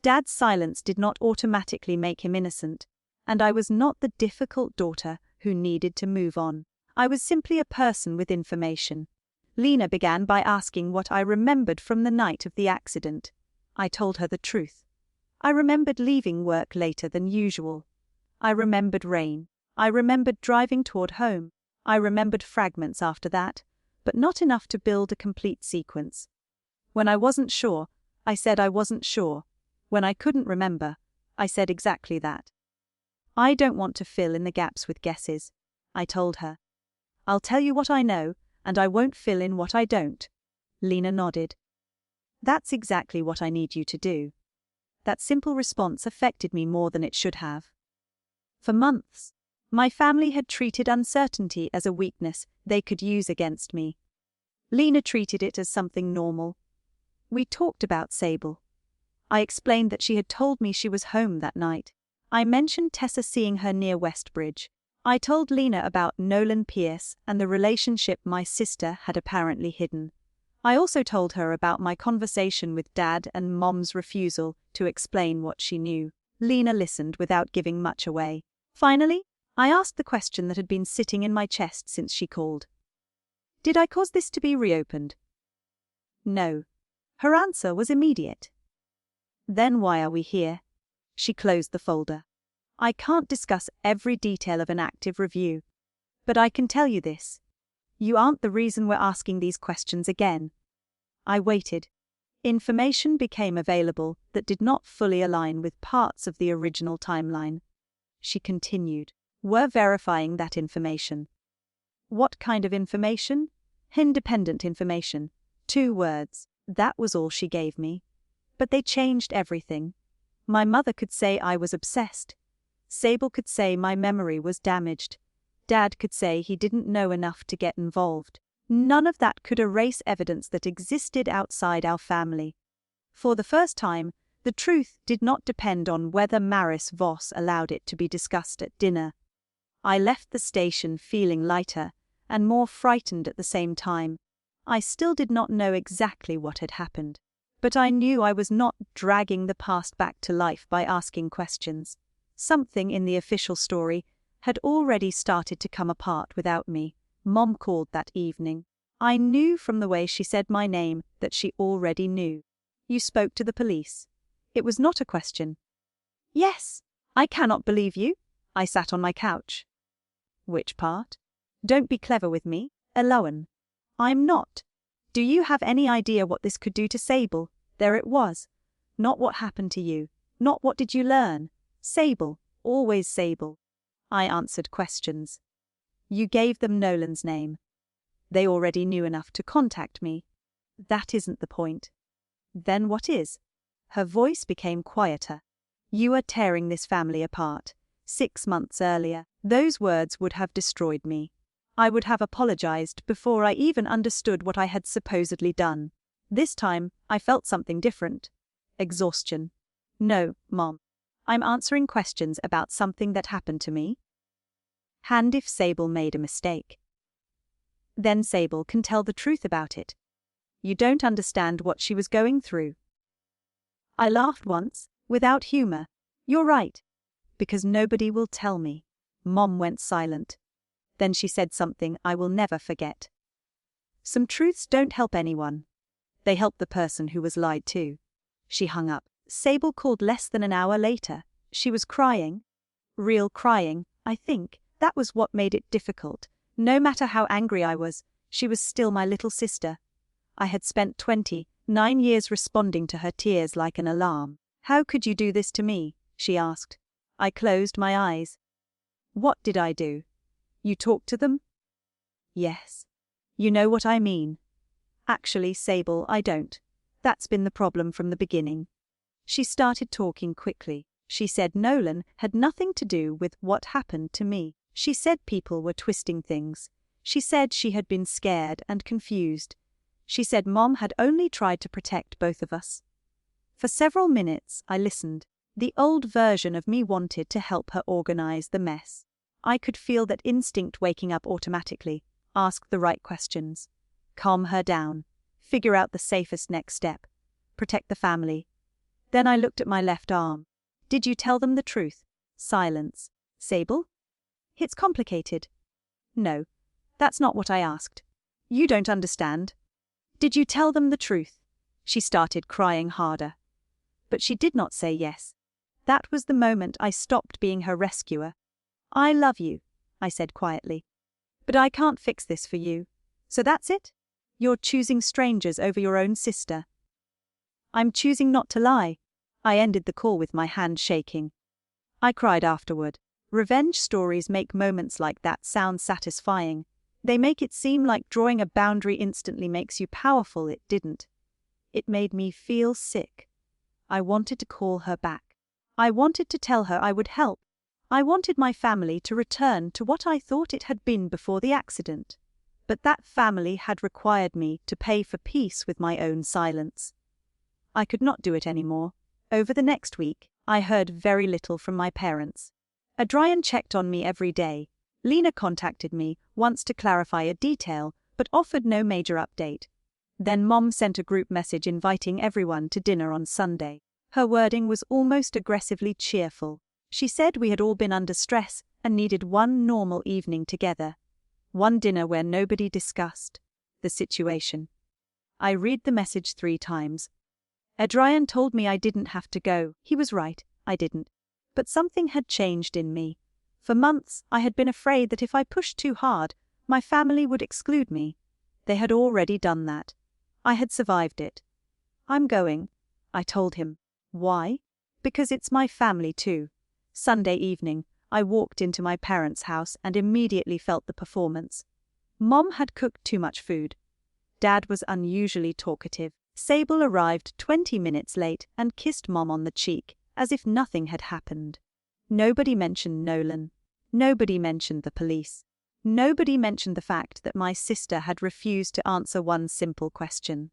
Dad's silence did not automatically make him innocent, and I was not the difficult daughter who needed to move on. I was simply a person with information. Lena began by asking what I remembered from the night of the accident. I told her the truth. I remembered leaving work later than usual. I remembered rain. I remembered driving toward home. I remembered fragments after that, but not enough to build a complete sequence. When I wasn't sure, I said I wasn't sure. When I couldn't remember, I said exactly that. "I don't want to fill in the gaps with guesses," I told her. "I'll tell you what I know, and I won't fill in what I don't." Lena nodded. "That's exactly what I need you to do." That simple response affected me more than it should have. For months, my family had treated uncertainty as a weakness they could use against me. Lena treated it as something normal. We talked about Sable. I explained that she had told me she was home that night. I mentioned Tessa seeing her near Westbridge. I told Lena about Nolan Pierce and the relationship my sister had apparently hidden. I also told her about my conversation with Dad and Mom's refusal to explain what she knew. Lena listened without giving much away. Finally, I asked the question that had been sitting in my chest since she called. "Did I cause this to be reopened?" "No." Her answer was immediate. "Then why are we here?" She closed the folder. "I can't discuss every detail of an active review, but I can tell you this. You aren't the reason we're asking these questions again." I waited. Information became available that did not fully align with parts of the original timeline. She continued. "We're verifying that information." "What kind of information?" "Independent information." 2 words. That was all she gave me. But they changed everything. My mother could say I was obsessed. Sable could say my memory was damaged. Dad could say he didn't know enough to get involved. None of that could erase evidence that existed outside our family. For the first time, the truth did not depend on whether Maris Voss allowed it to be discussed at dinner. I left the station feeling lighter and more frightened at the same time. I still did not know exactly what had happened, but I knew I was not dragging the past back to life by asking questions. Something in the official story had already started to come apart without me. Mom called that evening. I knew from the way she said my name that she already knew. "You spoke to the police." It was not a question. "Yes." "I cannot believe you." I sat on my couch. "Which part?" "Don't be clever with me, Eloan." "I'm not." "Do you have any idea what this could do to Sable?" There it was. Not what happened to you. Not what did you learn. Sable. Always Sable. I answered questions. "You gave them Nolan's name. They already knew enough to contact me." "That isn't the point." "Then what is?" Her voice became quieter. "You are tearing this family apart. 6 months earlier, those words would have destroyed me. I would have apologized before I even understood what I had supposedly done. This time, I felt something different. Exhaustion. No, Mom. I'm answering questions about something that happened to me. And if Sable made a mistake, then Sable can tell the truth about it. You don't understand what she was going through. I laughed once, without humor. You're right. Because nobody will tell me. Mom went silent. Then she said something I will never forget. Some truths don't help anyone. They help the person who was lied to. She hung up. Sable called less than an hour later. She was crying. Real crying, I think. That was what made it difficult. No matter how angry I was, she was still my little sister. I had spent 29 years responding to her tears like an alarm. How could you do this to me? She asked. I closed my eyes. What did I do? You talked to them? Yes. You know what I mean. Actually, Sable, I don't. That's been the problem from the beginning. She started talking quickly. She said Nolan had nothing to do with what happened to me. She said people were twisting things. She said she had been scared and confused. She said Mom had only tried to protect both of us. For several minutes, I listened. The old version of me wanted to help her organize the mess. I could feel that instinct waking up automatically. Ask the right questions. Calm her down. Figure out the safest next step. Protect the family. Then I looked at my left arm. Did you tell them the truth? Silence. Sable? It's complicated. No, that's not what I asked. You don't understand. Did you tell them the truth? She started crying harder. But she did not say yes. That was the moment I stopped being her rescuer. I love you, I said quietly. But I can't fix this for you. So that's it? You're choosing strangers over your own sister. I'm choosing not to lie. I ended the call with my hand shaking. I cried afterward. Revenge stories make moments like that sound satisfying. They make it seem like drawing a boundary instantly makes you powerful. It didn't. It made me feel sick. I wanted to call her back. I wanted to tell her I would help. I wanted my family to return to what I thought it had been before the accident. But that family had required me to pay for peace with my own silence. I could not do it anymore. Over the next week, I heard very little from my parents. Adrian checked on me every day. Lena contacted me once to clarify a detail, but offered no major update. Then Mom sent a group message inviting everyone to dinner on Sunday. Her wording was almost aggressively cheerful. She said we had all been under stress and needed one normal evening together. One dinner where nobody discussed the situation. I read the message 3 times. Adrian told me I didn't have to go. He was right, I didn't. But something had changed in me. For months, I had been afraid that if I pushed too hard, my family would exclude me. They had already done that. I had survived it. I'm going, I told him. Why? Because it's my family too. Sunday evening, I walked into my parents' house and immediately felt the performance. Mom had cooked too much food. Dad was unusually talkative. Sable arrived 20 minutes late and kissed Mom on the cheek, as if nothing had happened. Nobody mentioned Nolan. Nobody mentioned the police. Nobody mentioned the fact that my sister had refused to answer one simple question.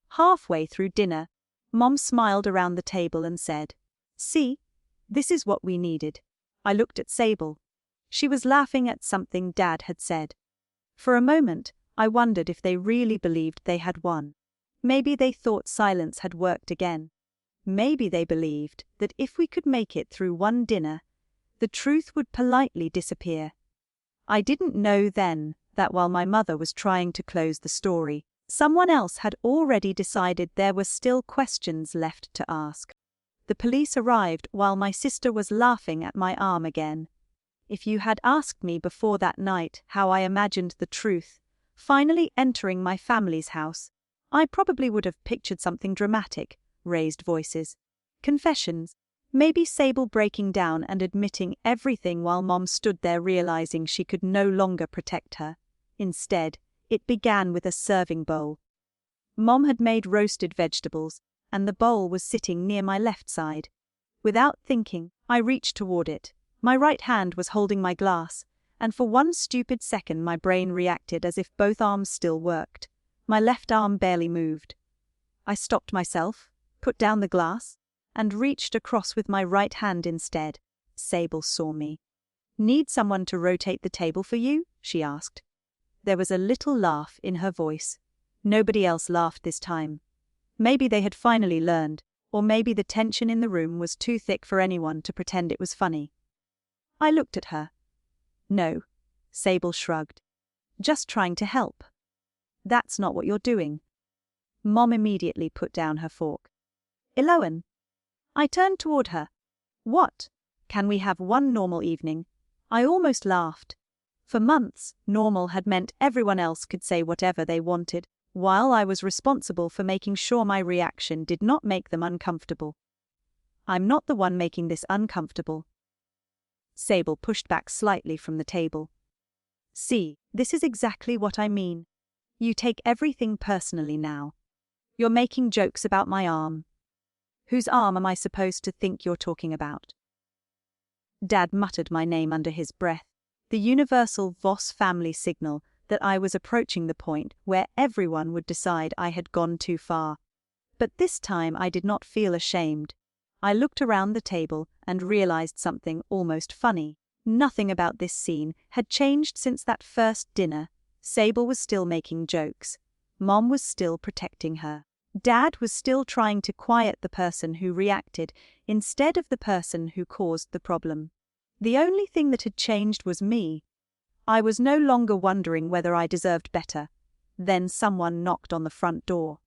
Halfway through dinner, Mom smiled around the table and said, "See, this is what we needed." I looked at Sable. She was laughing at something Dad had said. For a moment, I wondered if they really believed they had won. Maybe they thought silence had worked again. Maybe they believed that if we could make it through one dinner, the truth would politely disappear. I didn't know then that while my mother was trying to close the story, someone else had already decided there were still questions left to ask. The police arrived while my sister was laughing at my arm again. If you had asked me before that night how I imagined the truth finally entering my family's house, I probably would have pictured something dramatic, raised voices, confessions, maybe Sable breaking down and admitting everything while Mom stood there realizing she could no longer protect her. Instead, it began with a serving bowl. Mom had made roasted vegetables, and the bowl was sitting near my left side. Without thinking, I reached toward it. My right hand was holding my glass, and for one stupid second my brain reacted as if both arms still worked. My left arm barely moved. I stopped myself, put down the glass, and reached across with my right hand instead. Sable saw me. "Need someone to rotate the table for you?" she asked. There was a little laugh in her voice. Nobody else laughed this time. Maybe they had finally learned, or maybe the tension in the room was too thick for anyone to pretend it was funny. I looked at her. "No," Sable shrugged. "Just trying to help." "That's not what you're doing." Mom immediately put down her fork. "Eloan." I turned toward her. "What? Can we have one normal evening?" I almost laughed. For months, normal had meant everyone else could say whatever they wanted, while I was responsible for making sure my reaction did not make them uncomfortable. "I'm not the one making this uncomfortable." Sable pushed back slightly from the table. "See, this is exactly what I mean. You take everything personally now. You're making jokes about my arm. Whose arm am I supposed to think you're talking about?" Dad muttered my name under his breath, the universal Voss family signal that I was approaching the point where everyone would decide I had gone too far. But this time I did not feel ashamed. I looked around the table and realized something almost funny. Nothing about this scene had changed since that first dinner. Sable was still making jokes. Mom was still protecting her. Dad was still trying to quiet the person who reacted instead of the person who caused the problem. The only thing that had changed was me. I was no longer wondering whether I deserved better. Then someone knocked on the front door.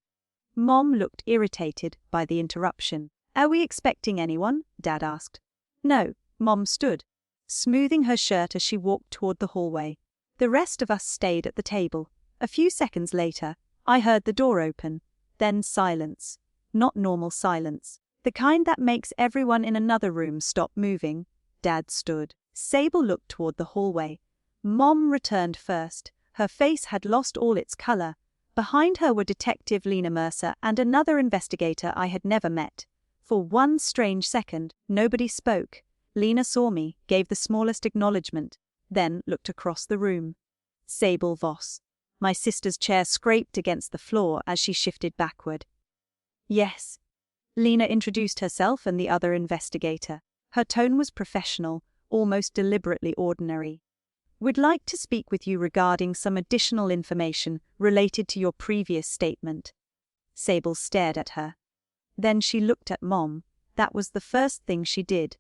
Mom looked irritated by the interruption. "Are we expecting anyone?" Dad asked. "No." Mom stood, smoothing her shirt as she walked toward the hallway. The rest of us stayed at the table. A few seconds later, I heard the door open. Then silence. Not normal silence. The kind that makes everyone in another room stop moving. Dad stood. Sable looked toward the hallway. Mom returned first. Her face had lost all its color. Behind her were Detective Lena Mercer and another investigator I had never met. For one strange second, nobody spoke. Lena saw me, gave the smallest acknowledgement, then looked across the room. Sable Voss. My sister's chair scraped against the floor as she shifted backward. "Yes." Lena introduced herself and the other investigator. Her tone was professional, almost deliberately ordinary. "We'd like to speak with you regarding some additional information related to your previous statement." Sable stared at her. Then she looked at Mom. That was the first thing she did.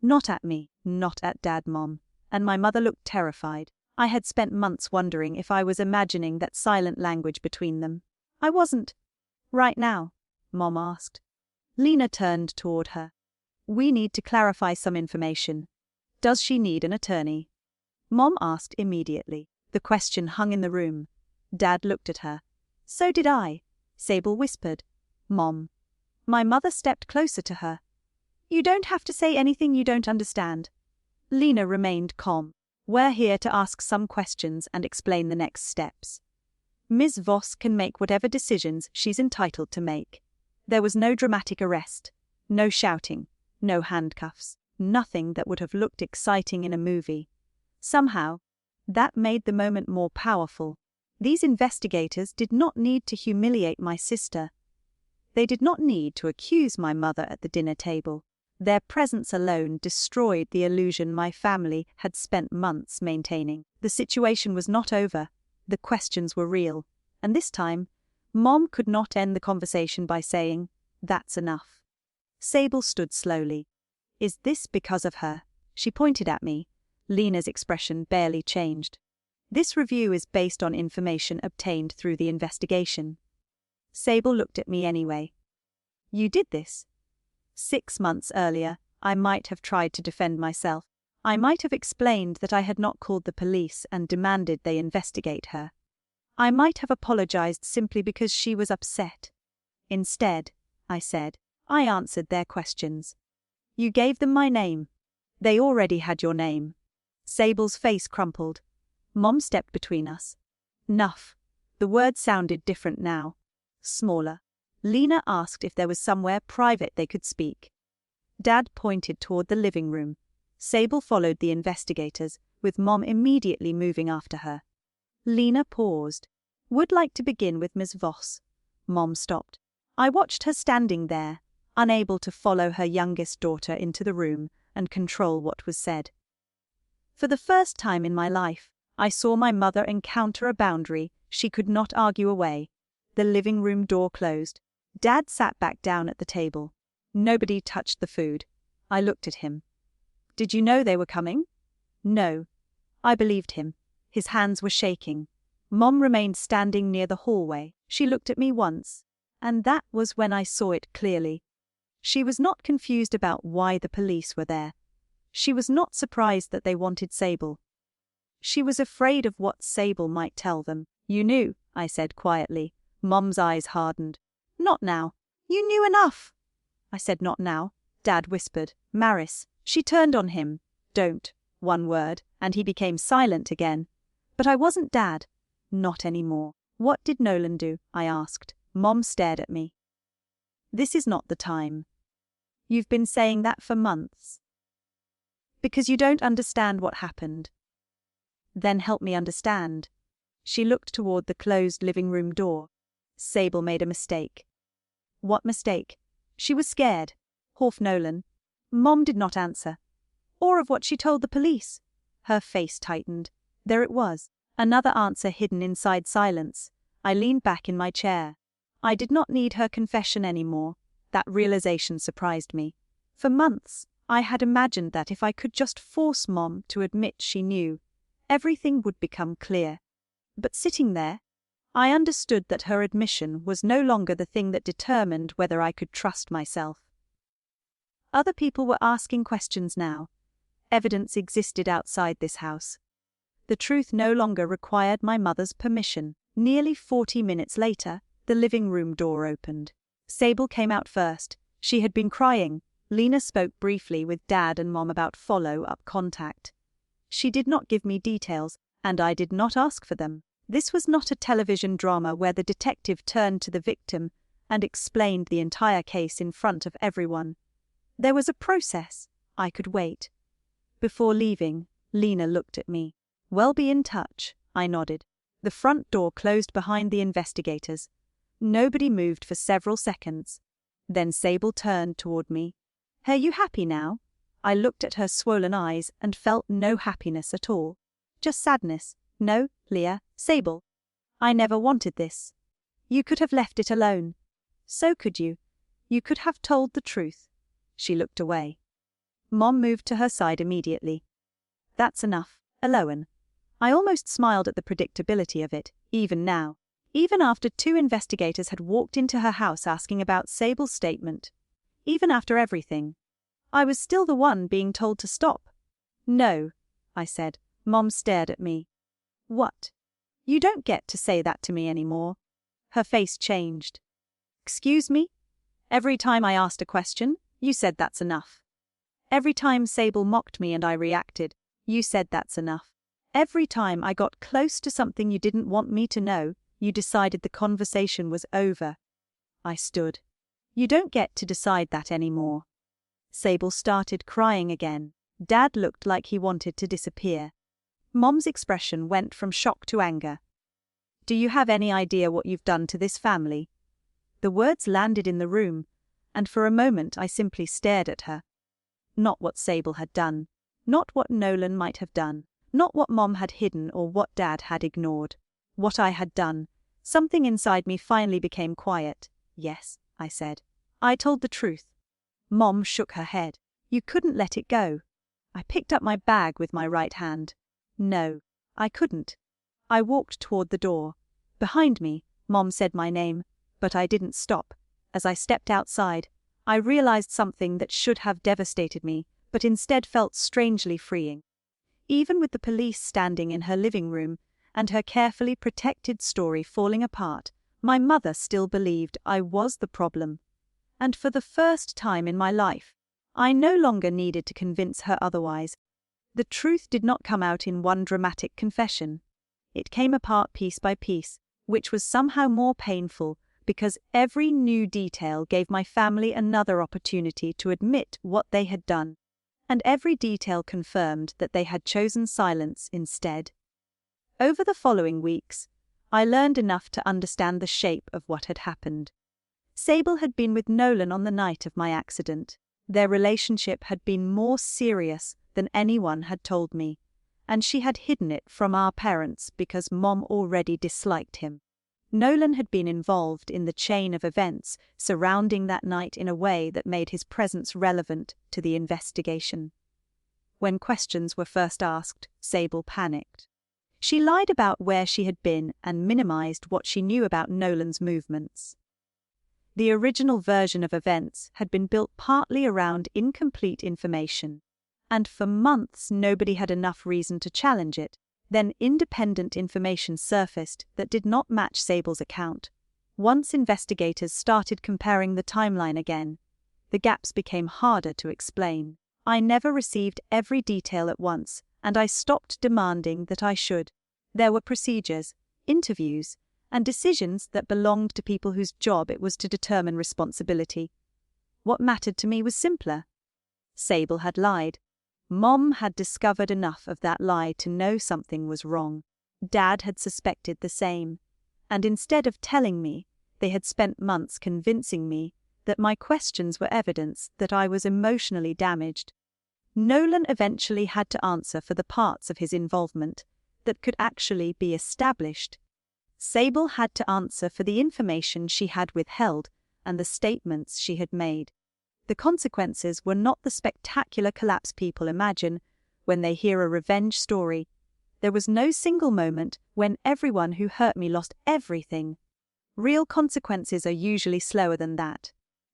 Not at me, not at Dad, Mom. And my mother looked terrified. I had spent months wondering if I was imagining that silent language between them. "I wasn't." "Right now?" Mom asked. Lena turned toward her. "We need to clarify some information. Does she need an attorney?" Mom asked immediately. The question hung in the room. Dad looked at her. "So did I," Sable whispered. "Mom." My mother stepped closer to her. "You don't have to say anything you don't understand." Lena remained calm. "We're here to ask some questions and explain the next steps. Ms. Voss can make whatever decisions she's entitled to make. There was no dramatic arrest, no shouting, no handcuffs, nothing that would have looked exciting in a movie. Somehow, that made the moment more powerful. These investigators did not need to humiliate my sister. They did not need to accuse my mother at the dinner table. Their presence alone destroyed the illusion my family had spent months maintaining. The situation was not over. The questions were real. And this time, Mom could not end the conversation by saying, "That's enough." Sable stood slowly. "Is this because of her?" She pointed at me. Lena's expression barely changed. "This review is based on information obtained through the investigation." Sable looked at me anyway. "You did this?" 6 months earlier, I might have tried to defend myself. I might have explained that I had not called the police and demanded they investigate her. I might have apologized simply because she was upset. Instead, I said, I answered their questions. "You gave them my name. They already had your name." Sable's face crumpled. Mom stepped between us. "Nuff." The word sounded different now. Smaller. Lena asked if there was somewhere private they could speak. Dad pointed toward the living room. Sable followed the investigators, with Mom immediately moving after her. Lena paused. "Would like to begin with Ms. Voss." Mom stopped. I watched her standing there, unable to follow her youngest daughter into the room and control what was said. For the first time in my life, I saw my mother encounter a boundary she could not argue away. The living room door closed. Dad sat back down at the table. Nobody touched the food. I looked at him. "Did you know they were coming?" "No." I believed him. His hands were shaking. Mom remained standing near the hallway. She looked at me once, and that was when I saw it clearly. She was not confused about why the police were there. She was not surprised that they wanted Sable. She was afraid of what Sable might tell them. "You knew," I said quietly. Mom's eyes hardened. "Not now. You knew enough." I said, "Not now." Dad whispered, "Maris." She turned on him. "Don't." One word, and he became silent again. But I wasn't Dad. Not anymore. "What did Nolan do?" I asked. Mom stared at me. "This is not the time. You've been saying that for months. Because you don't understand what happened." "Then help me understand." She looked toward the closed living room door. "Sable made a mistake." "What mistake?" She was scared. "Horf Nolan." Mom did not answer. "Or of what she told the police." Her face tightened. There it was. Another answer hidden inside silence. I leaned back in my chair. I did not need her confession anymore. That realization surprised me. For months, I had imagined that if I could just force Mom to admit she knew, everything would become clear. But sitting there, I understood that her admission was no longer the thing that determined whether I could trust myself. Other people were asking questions now. Evidence existed outside this house. The truth no longer required my mother's permission. Nearly 40 minutes later, the living room door opened. Sable came out first. She had been crying. Lena spoke briefly with Dad and Mom about follow-up contact. She did not give me details, and I did not ask for them. This was not a television drama where the detective turned to the victim and explained the entire case in front of everyone. There was a process. I could wait. Before leaving, Lena looked at me. "Well, be in touch," I nodded. The front door closed behind the investigators. Nobody moved for several seconds. Then Sable turned toward me. "Are you happy now?" I looked at her swollen eyes and felt no happiness at all. Just sadness. "No, Leah." "Sable, I never wanted this. You could have left it alone." "So could you. You could have told the truth." She looked away. Mom moved to her side immediately. "That's enough, Eloan." I almost smiled at the predictability of it, even now. Even after 2 investigators had walked into her house asking about Sable's statement. Even after everything. I was still the one being told to stop. "No," I said. Mom stared at me. "What? You don't get to say that to me anymore." Her face changed. "Excuse me? Every time I asked a question, you said that's enough. Every time Sable mocked me and I reacted, you said that's enough. Every time I got close to something you didn't want me to know, you decided the conversation was over." I stood. "You don't get to decide that anymore." Sable started crying again. Dad looked like he wanted to disappear. Mom's expression went from shock to anger. "Do you have any idea what you've done to this family?" The words landed in the room, and for a moment I simply stared at her. Not what Sable had done. Not what Nolan might have done. Not what Mom had hidden or what Dad had ignored. What I had done. Something inside me finally became quiet. "Yes," I said. "I told the truth." Mom shook her head. "You couldn't let it go." I picked up my bag with my right hand. "No, I couldn't." I walked toward the door. Behind me, Mom said my name, but I didn't stop. As I stepped outside, I realized something that should have devastated me, but instead felt strangely freeing. Even with the police standing in her living room and her carefully protected story falling apart, my mother still believed I was the problem. And for the first time in my life, I no longer needed to convince her otherwise. The truth did not come out in one dramatic confession. It came apart piece by piece, which was somehow more painful because every new detail gave my family another opportunity to admit what they had done. and every detail confirmed that they had chosen silence instead. Over the following weeks, I learned enough to understand the shape of what had happened. Sable had been with Nolan on the night of my accident. Their relationship had been more serious than anyone had told me, and she had hidden it from our parents because Mom already disliked him. Nolan had been involved in the chain of events surrounding that night in a way that made his presence relevant to the investigation. When questions were first asked, Sable panicked. She lied about where she had been and minimized what she knew about Nolan's movements. The original version of events had been built partly around incomplete information, and for months nobody had enough reason to challenge it. Then independent information surfaced that did not match Sable's account. Once investigators started comparing the timeline again, the gaps became harder to explain. I never received every detail at once, and I stopped demanding that I should. There were procedures, interviews, and decisions that belonged to people whose job it was to determine responsibility. What mattered to me was simpler. Sable had lied. Mom had discovered enough of that lie to know something was wrong. Dad had suspected the same, and instead of telling me, they had spent months convincing me that my questions were evidence that I was emotionally damaged. Nolan eventually had to answer for the parts of his involvement that could actually be established. Sable had to answer for the information she had withheld and the statements she had made. The consequences were not the spectacular collapse people imagine when they hear a revenge story. There was no single moment when everyone who hurt me lost everything. Real consequences are usually slower than that.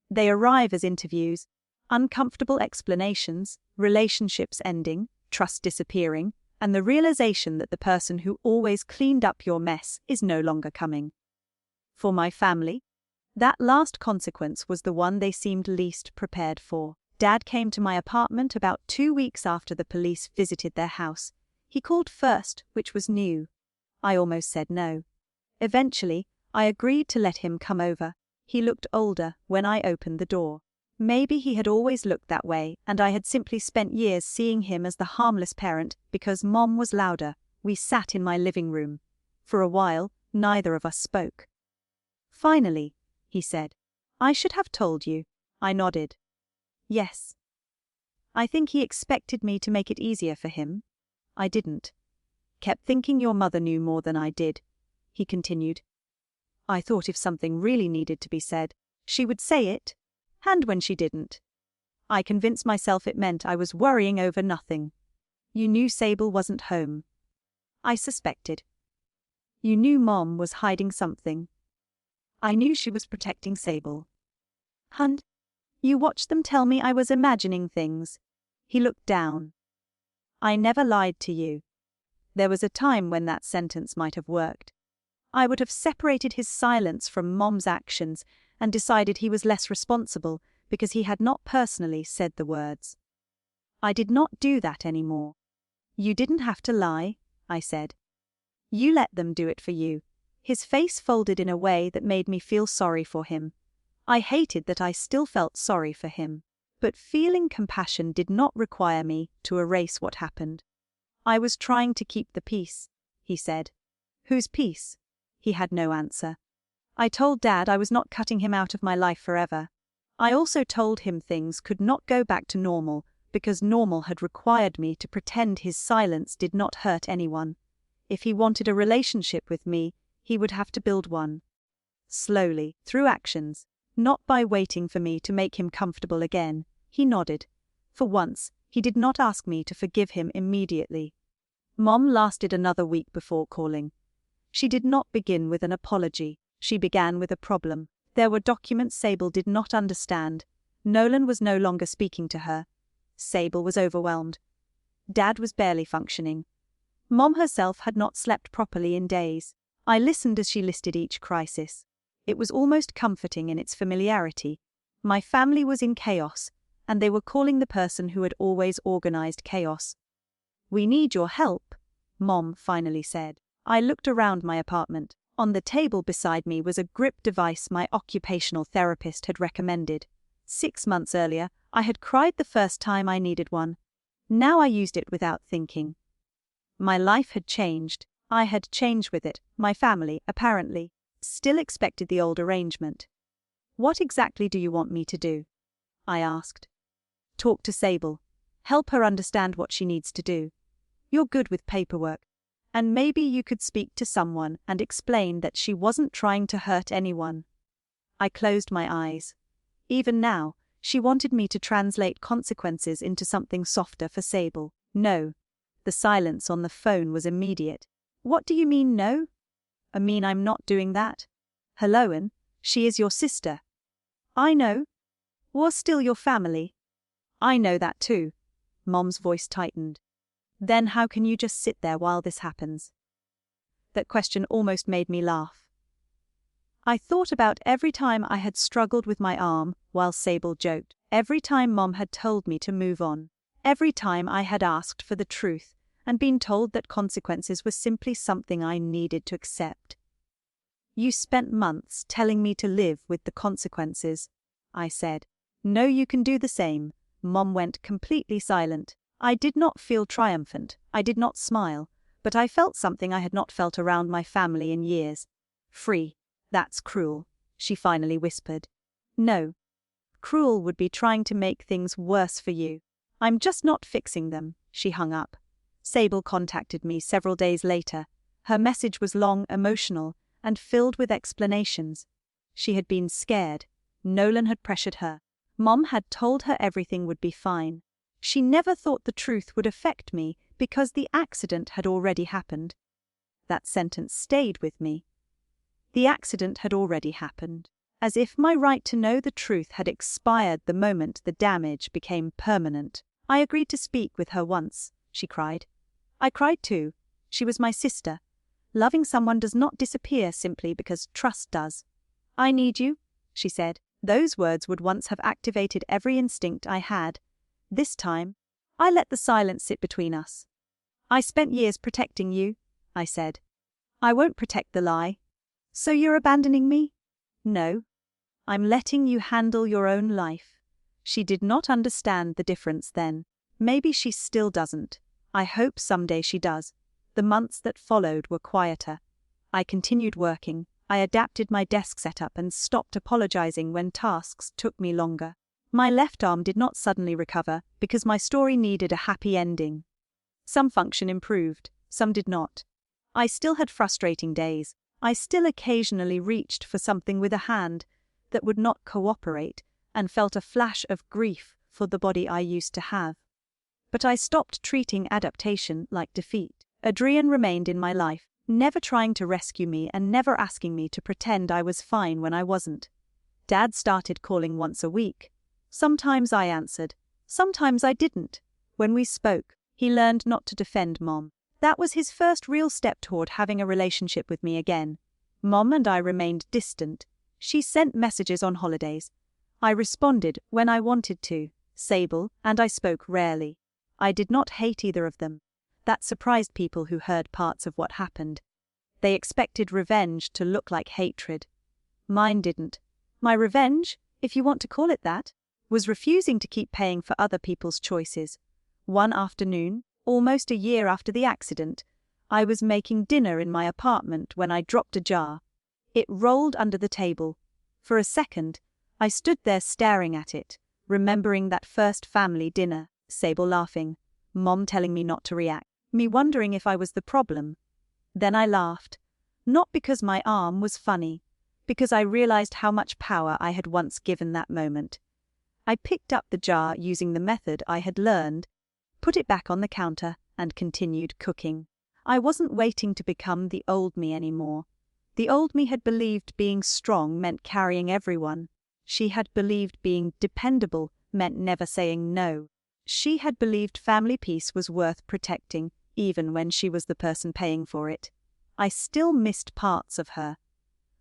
They arrive as interviews, uncomfortable explanations, relationships ending, trust disappearing, and the realization that the person who always cleaned up your mess is no longer coming. For my family, that last consequence was the one they seemed least prepared for. Dad came to my apartment about 2 weeks after the police visited their house. He called first, which was new. I almost said no. Eventually, I agreed to let him come over. He looked older when I opened the door. Maybe he had always looked that way, and I had simply spent years seeing him as the harmless parent because Mom was louder. We sat in my living room. For a while, neither of us spoke. Finally, he said, "I should have told you." I nodded. Yes. I think he expected me to make it easier for him. I didn't. Kept thinking your mother knew more than I did, he continued. I thought if something really needed to be said, she would say it, and when she didn't, I convinced myself it meant I was worrying over nothing. You knew Sable wasn't home. I suspected. You knew Mom was hiding something. I knew she was protecting Sable. And you watched them tell me I was imagining things. He looked down. I never lied to you. There was a time when that sentence might have worked. I would have separated his silence from Mom's actions and decided he was less responsible because he had not personally said the words. I did not do that anymore. You didn't have to lie, I said. You let them do it for you. His face folded in a way that made me feel sorry for him. I hated that I still felt sorry for him. But feeling compassion did not require me to erase what happened. I was trying to keep the peace, he said. Whose peace? He had no answer. I told Dad I was not cutting him out of my life forever. I also told him things could not go back to normal because normal had required me to pretend his silence did not hurt anyone. If he wanted a relationship with me, he would have to build one. Slowly, through actions, not by waiting for me to make him comfortable again. He nodded. For once, he did not ask me to forgive him immediately. Mom lasted another week before calling. She did not begin with an apology. She began with a problem. There were documents Sable did not understand. Nolan was no longer speaking to her. Sable was overwhelmed. Dad was barely functioning. Mom herself had not slept properly in days. I listened as she listed each crisis. It was almost comforting in its familiarity. My family was in chaos, and they were calling the person who had always organized chaos. We need your help, Mom finally said. I looked around my apartment. On the table beside me was a grip device my occupational therapist had recommended. 6 months earlier, I had cried the first time I needed one. Now I used it without thinking. My life had changed. I had changed with it. My family, apparently, still expected the old arrangement. "What exactly do you want me to do?" I asked. "Talk to Sable. Help her understand what she needs to do. You're good with paperwork. And maybe you could speak to someone and explain that she wasn't trying to hurt anyone." I closed my eyes. Even now, she wanted me to translate consequences into something softer for Sable. "No." The silence on the phone was immediate. "What do you mean, no?" "I mean I'm not doing that. Helloan, she is your sister." "I know. We're still your family." "I know that too." Mom's voice tightened. "Then how can you just sit there while this happens?" That question almost made me laugh. I thought about every time I had struggled with my arm while Sable joked, every time Mom had told me to move on, every time I had asked for the truth and been told that consequences were simply something I needed to accept. "You spent months telling me to live with the consequences," I said. "No, you can do the same." Mom went completely silent. I did not feel triumphant. I did not smile, but I felt something I had not felt around my family in years. "Free. That's cruel," she finally whispered. "No. Cruel would be trying to make things worse for you. I'm just not fixing them." She hung up. Sable contacted me several days later. Her message was long, emotional, and filled with explanations. She had been scared. Nolan had pressured her. Mom had told her everything would be fine. She never thought the truth would affect me because the accident had already happened. That sentence stayed with me. The accident had already happened, as if my right to know the truth had expired the moment the damage became permanent. "I agreed to speak with her once," she cried. "I cried too. She was my sister. Loving someone does not disappear simply because trust does." "I need you," she said. Those words would once have activated every instinct I had. This time, I let the silence sit between us. "I spent years protecting you," I said. "I won't protect the lie." "So you're abandoning me?" "No. I'm letting you handle your own life." She did not understand the difference then. Maybe she still doesn't. I hope someday she does. The months that followed were quieter. I continued working. I adapted my desk setup and stopped apologizing when tasks took me longer. My left arm did not suddenly recover because my story needed a happy ending. Some function improved, some did not. I still had frustrating days. I still occasionally reached for something with a hand that would not cooperate and felt a flash of grief for the body I used to have. But I stopped treating adaptation like defeat. Adrian remained in my life, never trying to rescue me and never asking me to pretend I was fine when I wasn't. Dad started calling once a week. Sometimes I answered, sometimes I didn't. When we spoke, he learned not to defend Mom. That was his first real step toward having a relationship with me again. Mom and I remained distant. She sent messages on holidays. I responded when I wanted to. Sable and I spoke rarely. I did not hate either of them. That surprised people who heard parts of what happened. They expected revenge to look like hatred. Mine didn't. My revenge, if you want to call it that, was refusing to keep paying for other people's choices. One afternoon, almost a year after the accident, I was making dinner in my apartment when I dropped a jar. It rolled under the table. For a second, I stood there staring at it, remembering that first family dinner, Sable laughing, Mom telling me not to react, me wondering if I was the problem. Then I laughed, not because my arm was funny, because I realized how much power I had once given that moment. I picked up the jar using the method I had learned, put it back on the counter, and continued cooking. I wasn't waiting to become the old me anymore. The old me had believed being strong meant carrying everyone. She had believed being dependable meant never saying no. She had believed family peace was worth protecting, even when she was the person paying for it. I still missed parts of her,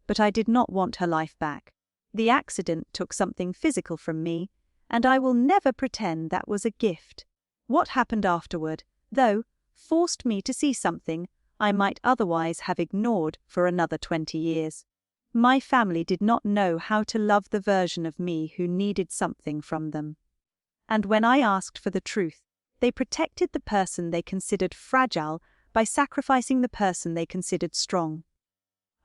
but I did not want her life back. The accident took something physical from me, and I will never pretend that was a gift. What happened afterward, though, forced me to see something I might otherwise have ignored for another 20 years. My family did not know how to love the version of me who needed something from them. And when I asked for the truth, They protected the person they considered fragile by sacrificing the person they considered strong.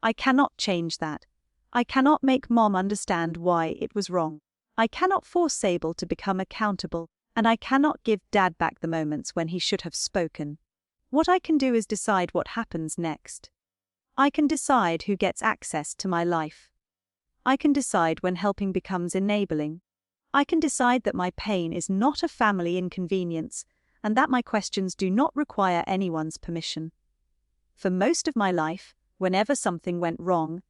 I cannot change that. I cannot make Mom understand why it was wrong. I cannot force Sable to become accountable, and I cannot give Dad back the moments when he should have spoken. What I can do is decide what happens next. I can decide who gets access to my life. I can decide when helping becomes enabling. I can decide that my pain is not a family inconvenience, and that my questions do not require anyone's permission. For most of my life, whenever something went wrong,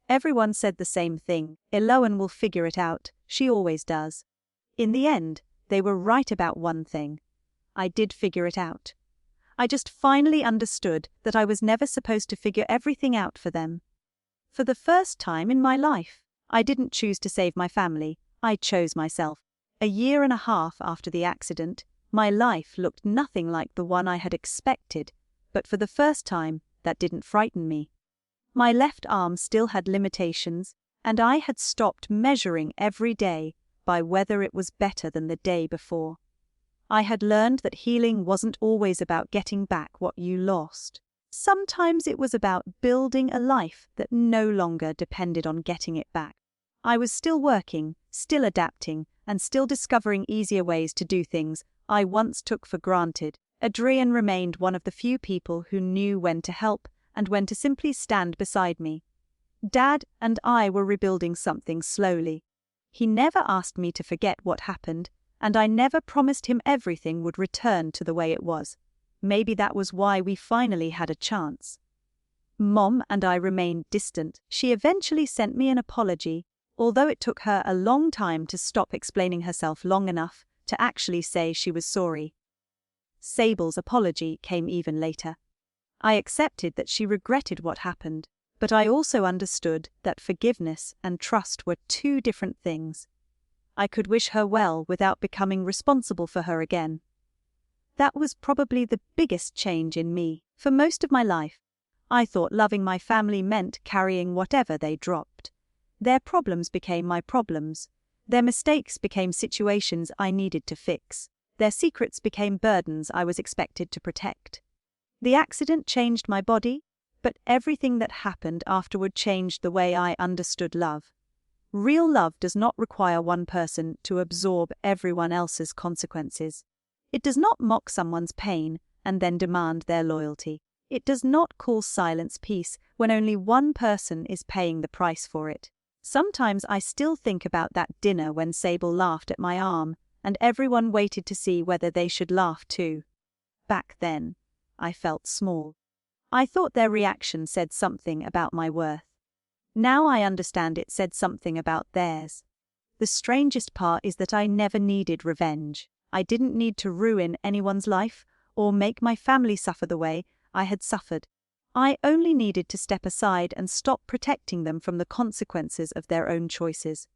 everyone said the same thing: Eloan will figure it out, she always does. In the end, they were right about one thing. I did figure it out. I just finally understood that I was never supposed to figure everything out for them. For the first time in my life, I didn't choose to save my family, I chose myself. A year and a half after the accident, my life looked nothing like the one I had expected, but for the first time, that didn't frighten me. My left arm still had limitations, and I had stopped measuring every day by whether it was better than the day before. I had learned that healing wasn't always about getting back what you lost. Sometimes it was about building a life that no longer depended on getting it back. I was still working, still adapting, and still discovering easier ways to do things I once took for granted. Adrian remained one of the few people who knew when to help and when to simply stand beside me. Dad and I were rebuilding something slowly. He never asked me to forget what happened, and I never promised him everything would return to the way it was. Maybe that was why we finally had a chance. Mom and I remained distant. She eventually sent me an apology, although it took her a long time to stop explaining herself long enough to actually say she was sorry. Sable's apology came even later. I accepted that she regretted what happened, but I also understood that forgiveness and trust were two different things. I could wish her well without becoming responsible for her again. That was probably the biggest change in me. For most of my life, I thought loving my family meant carrying whatever they dropped. Their problems became my problems. Their mistakes became situations I needed to fix. Their secrets became burdens I was expected to protect. The accident changed my body, but everything that happened afterward changed the way I understood love. Real love does not require one person to absorb everyone else's consequences. It does not mock someone's pain and then demand their loyalty. It does not call silence peace when only one person is paying the price for it. Sometimes I still think about that dinner when Sable laughed at my arm, and everyone waited to see whether they should laugh too. Back then, I felt small. I thought their reaction said something about my worth. Now I understand it said something about theirs. The strangest part is that I never needed revenge. I didn't need to ruin anyone's life or make my family suffer the way I had suffered. I only needed to step aside and stop protecting them from the consequences of their own choices.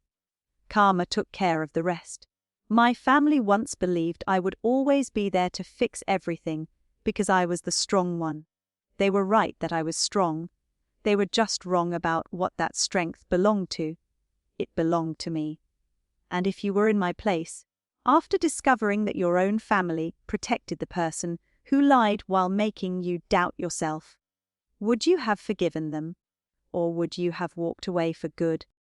Karma took care of the rest. My family once believed I would always be there to fix everything because I was the strong one. They were right that I was strong. They were just wrong about what that strength belonged to. It belonged to me. And if you were in my place, after discovering that your own family protected the person who lied while making you doubt yourself, would you have forgiven them? Or would you have walked away for good?